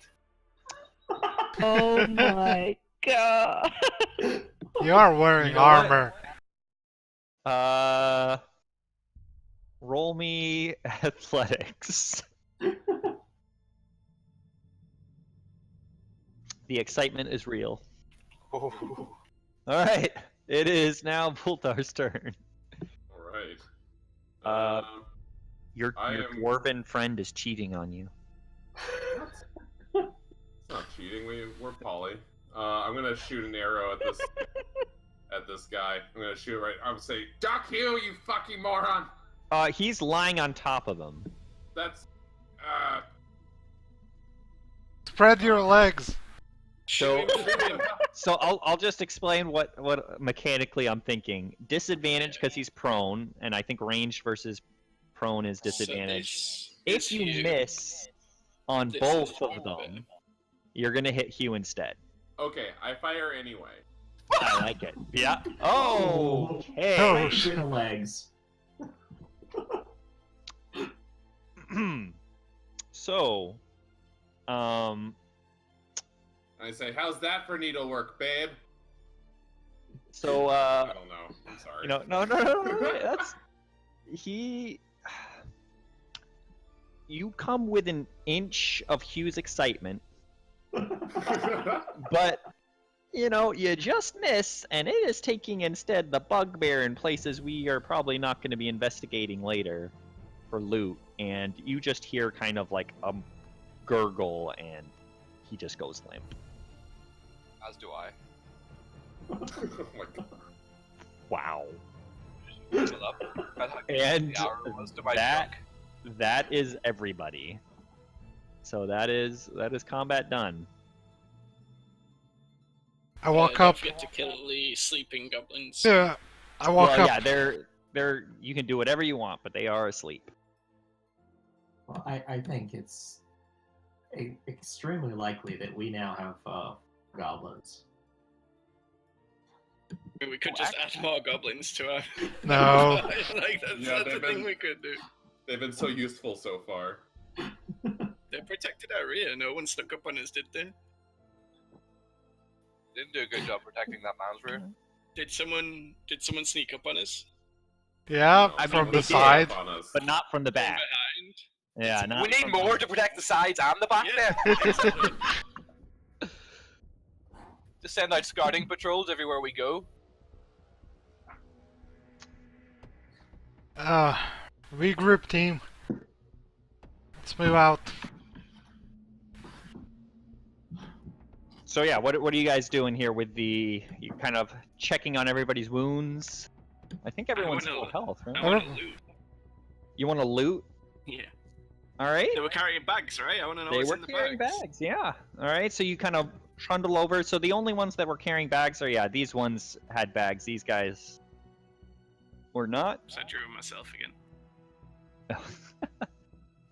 Oh my god. You are wearing You know what? armor. Roll me athletics. The excitement is real. Oh. All right, it is now Bultar's turn. All right. Your dwarven friend is cheating on you. It's not cheating. We're poly. I'm gonna shoot an arrow at this this guy. I'm gonna shoot it right. I'm gonna say, "Duck you, you fucking moron!" He's lying on top of him. That's Spread your legs. So, so I'll just explain what mechanically I'm thinking. Disadvantage because he's prone, and I think ranged versus prone is disadvantage. If you miss on both of them, you're gonna hit Hugh instead. okay. I fire anyway. I like it. Yeah. Oh. Okay. Oh, Right between the legs. So, I say, "How's that for needlework, babe?" So, I don't know. I'm sorry. No. That's You come within inch of Hugh's excitement, but you just miss, and it is taking instead the bugbear in places we are probably not going to be investigating later for loot, and you just hear kind of like a gurgle, and he just goes limp. As do I. Oh my god. Wow. Fill up. And The hour was to my that junk. that is everybody. So that is combat done. I walk Don't up. forget to kill the sleeping goblins. Yeah. I walk Well, up. yeah, they're you can do whatever you want, but they are asleep. Well, I think it's extremely likely that we now have goblins. We could just add more goblins to our. No. Yeah, that's the thing we could do. They've been so useful so far. They protected our rear. No one stuck up on us, did they? Didn't do a good job protecting that man's rear. Did someone sneak up on us? Yeah, I mean, from they the did. side. On us. but not from the From back. behind. Yeah, not We need from more to protect the sides and the back Yeah. there. To send out scouting patrols everywhere we go. Regroup, team. Let's move out. So yeah, what are you guys doing here with the? You kind of checking on everybody's wounds. I think everyone's wanna- full health, right? I want to loot. You want to loot? Yeah. All right. They were carrying bags, right? I want to know They what's were in the carrying bags. bags, yeah. All right, so you kind of trundle over. So the only ones that were carrying bags are, yeah, these ones had bags. These guys were not. So I drew myself again.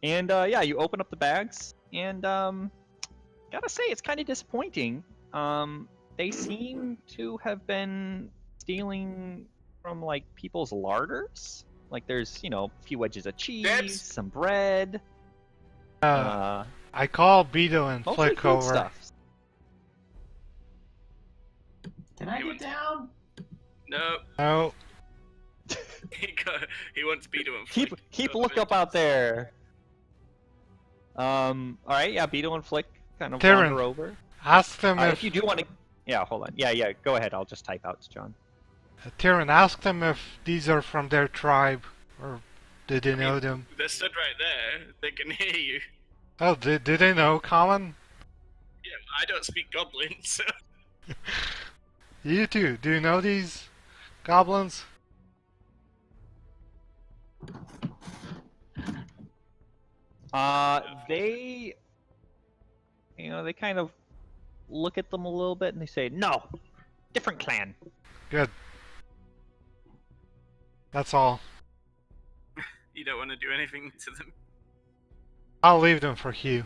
And yeah, you open up the bags, and gotta say, it's kind of disappointing. They seem to have been stealing from like people's larders. Like there's, you know, a few wedges of cheese, Dibs. some bread. I call Beto and Mostly Flick over. foodstuffs. Can I He get went- down? No, No. he wants Beto and Keep Flick. look up out there. All right, yeah, Beto and Flick kind of Tyrion. wander over. Ask them If you do want to, yeah, hold on. Yeah, go ahead. I'll just type out to John. Tyrion, ask them if these are from their tribe, or did they know them? They're stood right there. They can hear you. Oh, did they know Common? Yeah, I don't speak Goblin, so You too. Do you know these goblins? They, you know, they kind of look at them a little bit and they say, "No, different clan." Good. That's all. you don't want to do anything to them. I'll leave them for Hugh.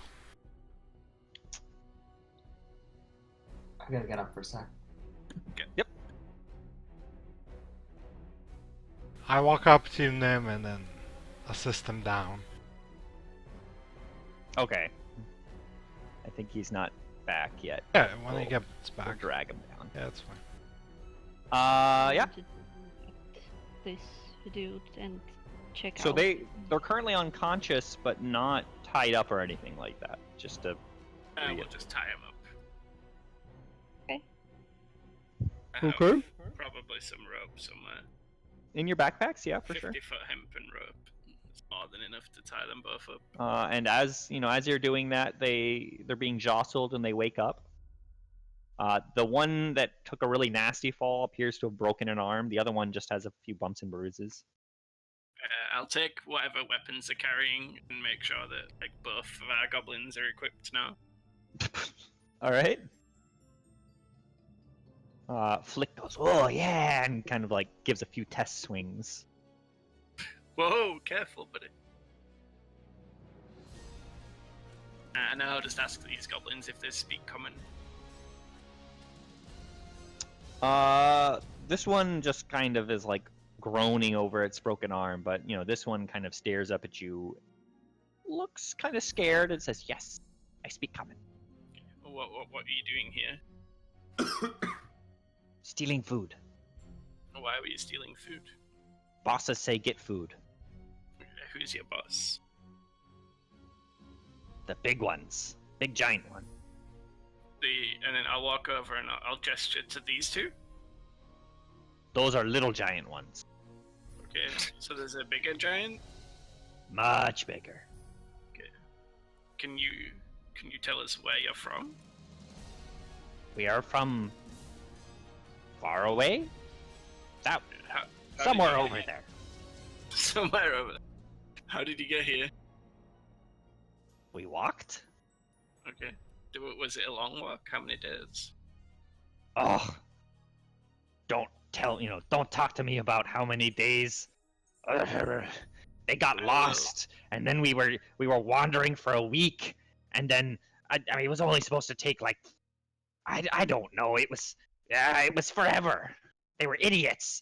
I gotta get up for a sec. Yep. I walk up to them and then assist them down. Okay. I think he's not back yet. Yeah, when he We'll- gets We'll back. drag him down. Yeah, that's fine. Yeah. This dude and check So out. they're currently unconscious, but not tied up or anything like that. Just to We'll just tie him up. Okay. I have Okay. Probably some rope somewhere. in your backpacks, yeah, for 50 sure. foot hempen rope. It's more than enough to tie them both up. And as you know, as you're doing that, they're being jostled and they wake up. The one that took a really nasty fall appears to have broken an arm. The other one just has a few bumps and bruises. I'll take whatever weapons they're carrying and make sure that like both of our goblins are equipped now. All right. Flick goes, "Oh yeah," and kind of like gives a few test swings. Whoa, careful, buddy. And I'll just ask these goblins if they speak common. This one just kind of is like groaning over its broken arm, but you know, this one kind of stares up at you, looks kind of scared, and says, "Yes, I speak common." What are you doing here? Stealing food. Why were you stealing food? Bosses say get food. Who's your boss? The big ones. Big giant one. And then I'll walk over and I'll gesture to these two. Those are little giant ones. Okay, so there's a bigger giant. Much bigger. Can you tell us where you're from? We are from far away? That How somewhere did you get over here? there. Somewhere over there. How did you get here? We walked? Okay. Was it a long walk? How many days? Oh. Don't talk to me about how many days. They got lost, and then we were wandering for a week, and then I mean, it was only supposed to take like I don't know. It was forever. They were idiots.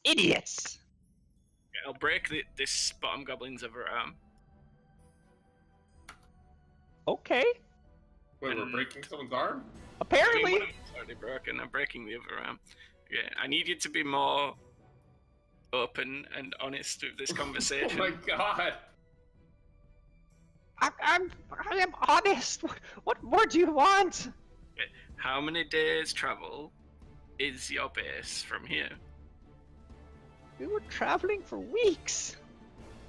I'll break this bottom goblin's other arm. Okay. Wait, we're breaking someone's arm? Apparently. One of them's already broken. I'm breaking the other arm. Yeah, I need you to be more open and honest with this Oh conversation. my god! I am honest. What more do you want? How many days travel is your base from here? We were traveling for weeks.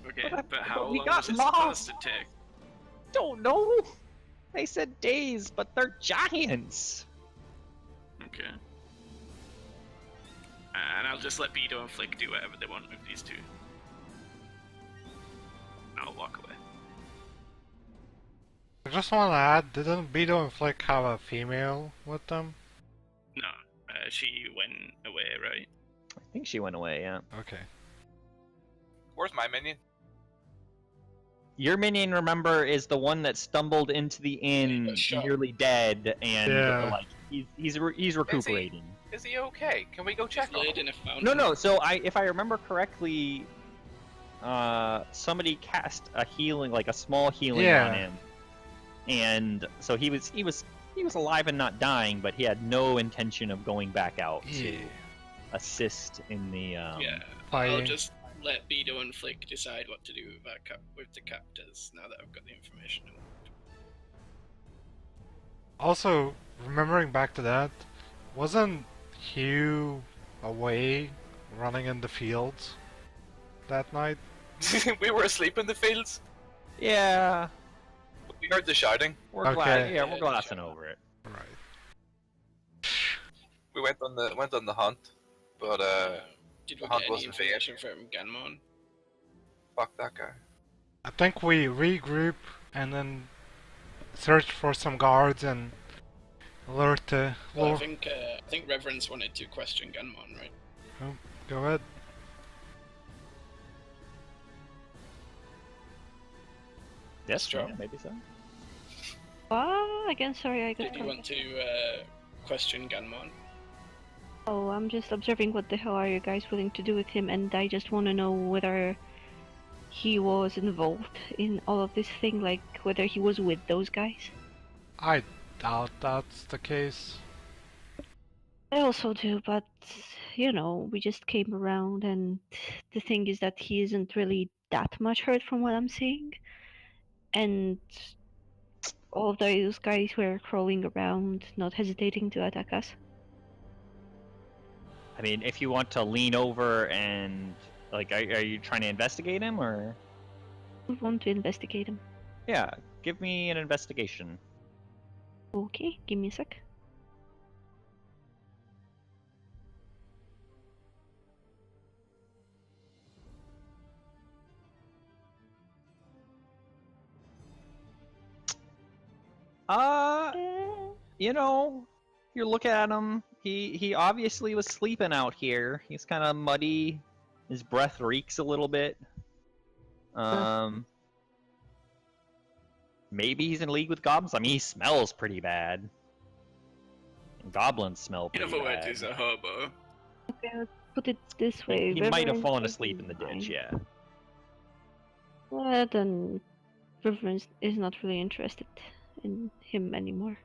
Okay, But but how we long got was it lost. supposed to take? Don't know. They said days, but they're giants. Okay. And I'll just let Beto and Flick do whatever they want with these two. I'll walk away. I just want to add, didn't Beto and Flick have a female with them? No, she went away, right? I think she went away, yeah. Okay. Where's my minion? Your minion, remember, is the one that stumbled into the inn got shot. nearly dead, and Yeah. like he's recuperating. Is he okay? Can we go check on Laid him? in a fountain. No. So if I remember correctly, somebody cast a healing, like a small healing Yeah. on him, and so he was alive and not dying, but he had no intention of going back out Yeah. to assist in the. Yeah, I'll Fighting. just let Beto and Flick decide what to do with with the captors now that I've got the information. Also, remembering back to that, wasn't Hugh away running in the fields that night? We were asleep in the fields. Yeah, We heard the shouting. we're Okay. glad. Yeah, we're glassing over it. Right. We went on the hunt, but Did we Hunt get any wasn't fair. information from Ganmon? fuck that guy. I think we regroup and then search for some guards and alert the Well, I Lord. think Reverence wanted to question Ganmon, right? Oh, go ahead. Yes, Sure. yeah, maybe so. Again, sorry, I got Did you want to question Ganmon? Oh, I'm just observing what the hell are you guys willing to do with him, and I just want to know whether he was involved in all of this thing, like whether he was with those guys. I doubt that's the case. I also do, but you know, we just came around, and the thing is that he isn't really that much hurt from what I'm seeing, and all of those guys were crawling around, not hesitating to attack us. I mean, if you want to lean over and like, are you trying to investigate him or? We want to investigate him. Yeah, give me an investigation. Okay, give me a sec. You know, you're looking at him. He obviously was sleeping out here. He's kind of muddy. His breath reeks a little bit. Maybe he's in league with goblins. I mean, he smells pretty bad. And goblins smell In pretty other words, bad. he's a hobo. Okay, let's put it this way. He might have Reverence fallen is asleep in the ditch. fine. Yeah. Well, then Reverence is not really interested in him anymore.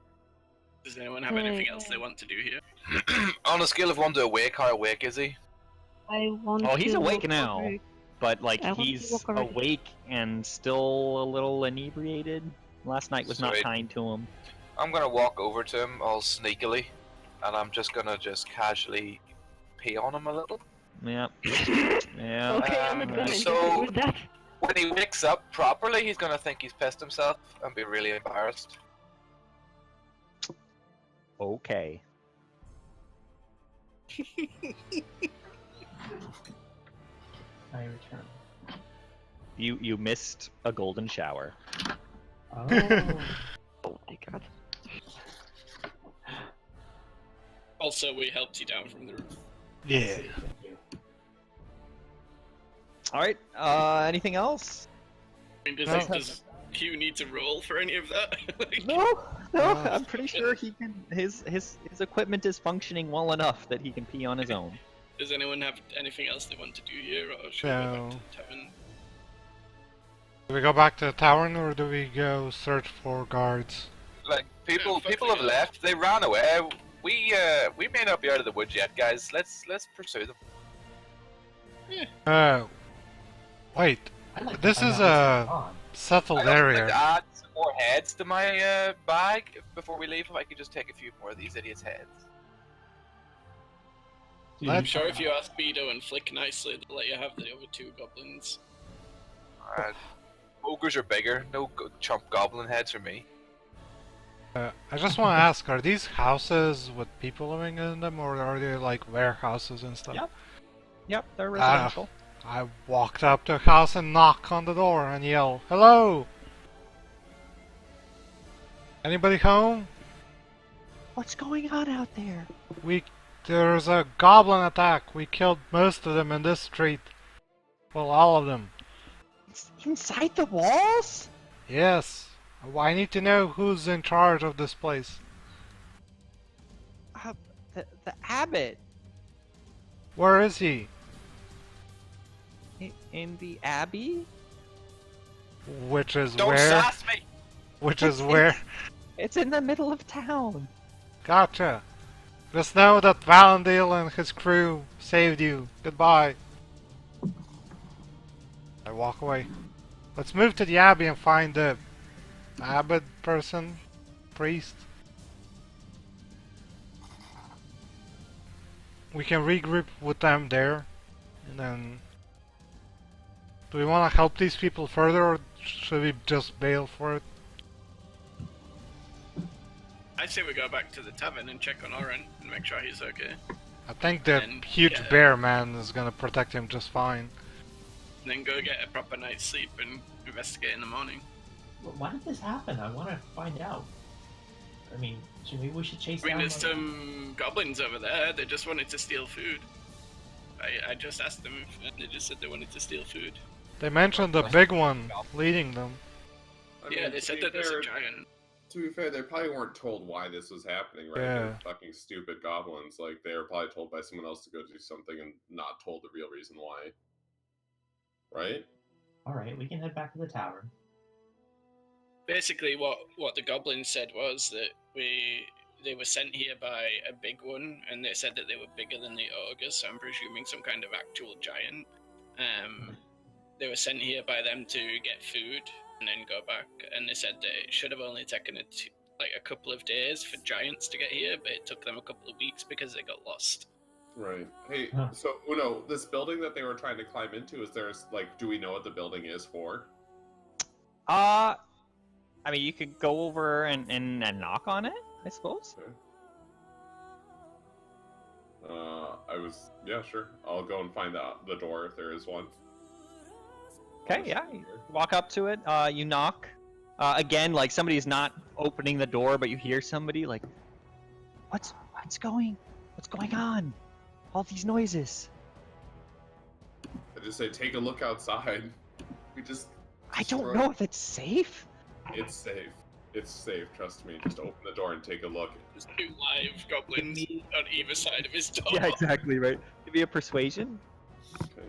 Does anyone have anything else they want to do here? On a scale of 1 to awake, how awake is he? I want Oh, he's to awake walk now. over- But like, I want to he's walk already. awake and still a little inebriated. Last night was not Sweet. kind to him. I'm gonna walk over to him all sneakily, and I'm just gonna casually pee on him a little. Yeah. Yeah. Okay, I'm not gonna so- interfere with that. When he wakes up properly, he's gonna think he's pissed himself and be really embarrassed. Okay. I return. You missed a golden shower. Oh. Oh my god. Also, we helped you down from the roof. Yeah. Thank you. All right. Anything else? I mean, No. does Hugh need to roll for any of that? Like, No. No. No. I'm pretty sure he can. His equipment is functioning well enough that he can pee on his own. Does anyone have anything else they want to do here, or should we go back to the tavern? Do we go back to the tavern or do we go search for guards? Like people Yeah, fuck have yeah. left. They ran away. We may not be out of the woods yet, guys. Let's pursue them. Wait. I'd like to This find is out what's a going on. settled I'd also like area. to add some more heads to my bag before we leave. If I could just take a few more of these idiots' heads. I'm sure if you ask Beto and Flick nicely, they'll let you have the other 2 goblins. Ogres are bigger. No chump goblin heads for me. I just want to ask, are these houses with people living in them, or are they like warehouses and stuff? Yep. Yep, they're residential. I walked up to a house and knock on the door and yell, "Hello! Anybody home? What's going on out there? There's a goblin attack. We killed most of them in this street. Well, all of them. It's inside the walls? Yes. I need to know who's in charge of this place. The abbot. Where is he? In the abbey? Which is Don't where? sass me! Which is where? It's in the middle of town. Gotcha. Just know that Valandale and his crew saved you. Goodbye. I walk away. Let's move to the abbey and find the abbot person, priest. We can regroup with them there, and then... Do we want to help these people further, or should we just bail for it? I'd say we go back to the tavern and check on Oren and make sure he's okay. I think the And huge get- bear man is gonna protect him just fine. And then go get a proper night's sleep and investigate in the morning. Why did this happen? I want to find out. I mean, we should chase I mean, down there's one- some goblins over there. They just wanted to steal food. I just asked them, and they just said they wanted to steal food. They mentioned the big one leading them. I Yeah, mean, they to said be that there's a fair- giant. To be fair, they probably weren't told why this was happening, right? Yeah. They're fucking stupid goblins. Like, they were probably told by someone else to go do something and not told the real reason why. Right? Alright, we can head back to the tavern. Basically, what the goblins said was that they were sent here by a big one, and they said that they were bigger than the ogres. So I'm presuming some kind of actual giant. They were sent here by them to get food and then go back. And they said that it should have only taken a couple of days for giants to get here, but it took them a couple of weeks because they got lost. Right. Hey, Huh. so Uno, this building that they were trying to climb into, is there, like, do we know what the building is for? I mean, you could go over and knock on it, I suppose. Yeah, sure. I'll go and find out the door if there is one. Okay, yeah. You walk up to it, you knock. Again, like somebody's not opening the door, but you hear somebody like, what's going on? All these noises. I just say, take a look outside. We just... I don't destroyed- know if it's safe. It's safe. It's safe, trust me. Just open the door and take a look. There's 2 live goblins on either side of his door. Yeah, exactly right. Give me a persuasion. Okay.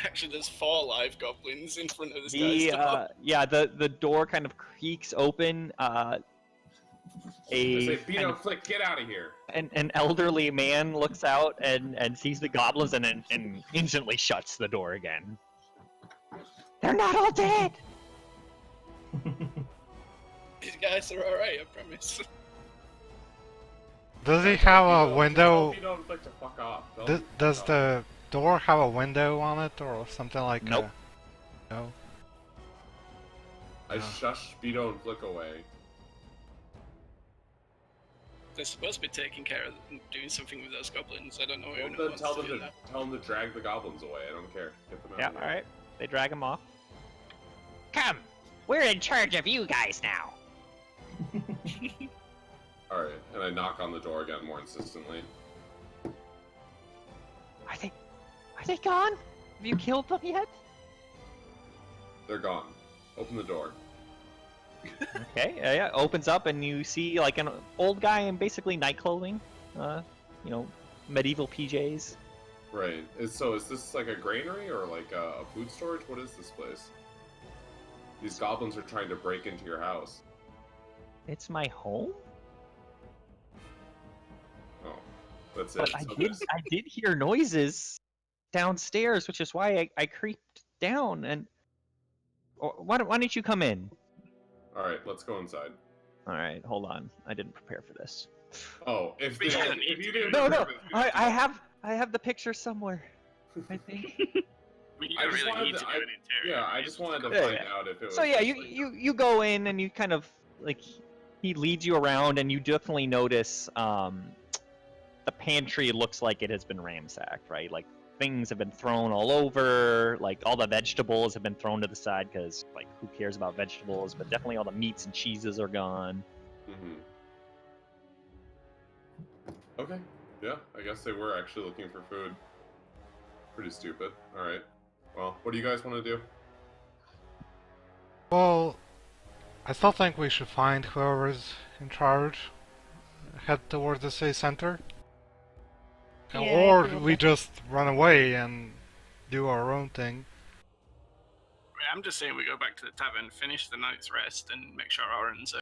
Actually, there's 4 live goblins in front of this The guy's door. the door kind of creaks open. I say, Kind Beto, of- Flick, get out of here! an elderly man looks out and sees the goblins and instantly shuts the door again. They're not all dead. These guys are alright, I promise. Does he have a Beto, window? Tell Beto and Flick to fuck off. Tell Does, him to does fuck off. the door have a window on it or something like Nope. No. I shush Beto and Flick away. They're supposed to be taking care of doing something with those goblins. I don't know Well, who then wants tell to them do to that. drag the goblins away. I don't care. Get them out Yeah, of here. alright. They drag him off. Come, we're in charge of you guys now. Alright, and I knock on the door again more insistently. Are they gone? Have you killed them yet? They're gone. Open the door. Okay, yeah, opens up and you see like an old guy in basically night clothing. Medieval PJs. Right. So is this like a granary or like a food storage? What is this place? These goblins are trying to break into your house. It's my home? Oh, that's it. But So there's- I did hear noises downstairs, which is why I creeped down and... Or why don't you come in? Alright, let's go inside. Alright, hold on. I didn't prepare for this. Oh, if We don't you need didn't No, prepare for this, I have the picture somewhere, I think. I mean, you I don't just really wanted need to- to do an interior. yeah, I just wanted to Yeah, find yeah. out if it was. So yeah, just like- you go in and you kind of like he leads you around and you definitely notice the pantry looks like it has been ransacked, right? Like things have been thrown all over, like all the vegetables have been thrown to the side because like who cares about vegetables? But definitely all the meats and cheeses are gone. Mhm. Okay. Yeah, I guess they were actually looking for food. Pretty stupid. Alright. Well, what do you guys want to do? Well, I still think we should find whoever's in charge. Head towards the city center. Yeah, I Or agree with we that. just run away and do our own thing. I'm just saying we go back to the tavern, finish the night's rest, and make sure Oren's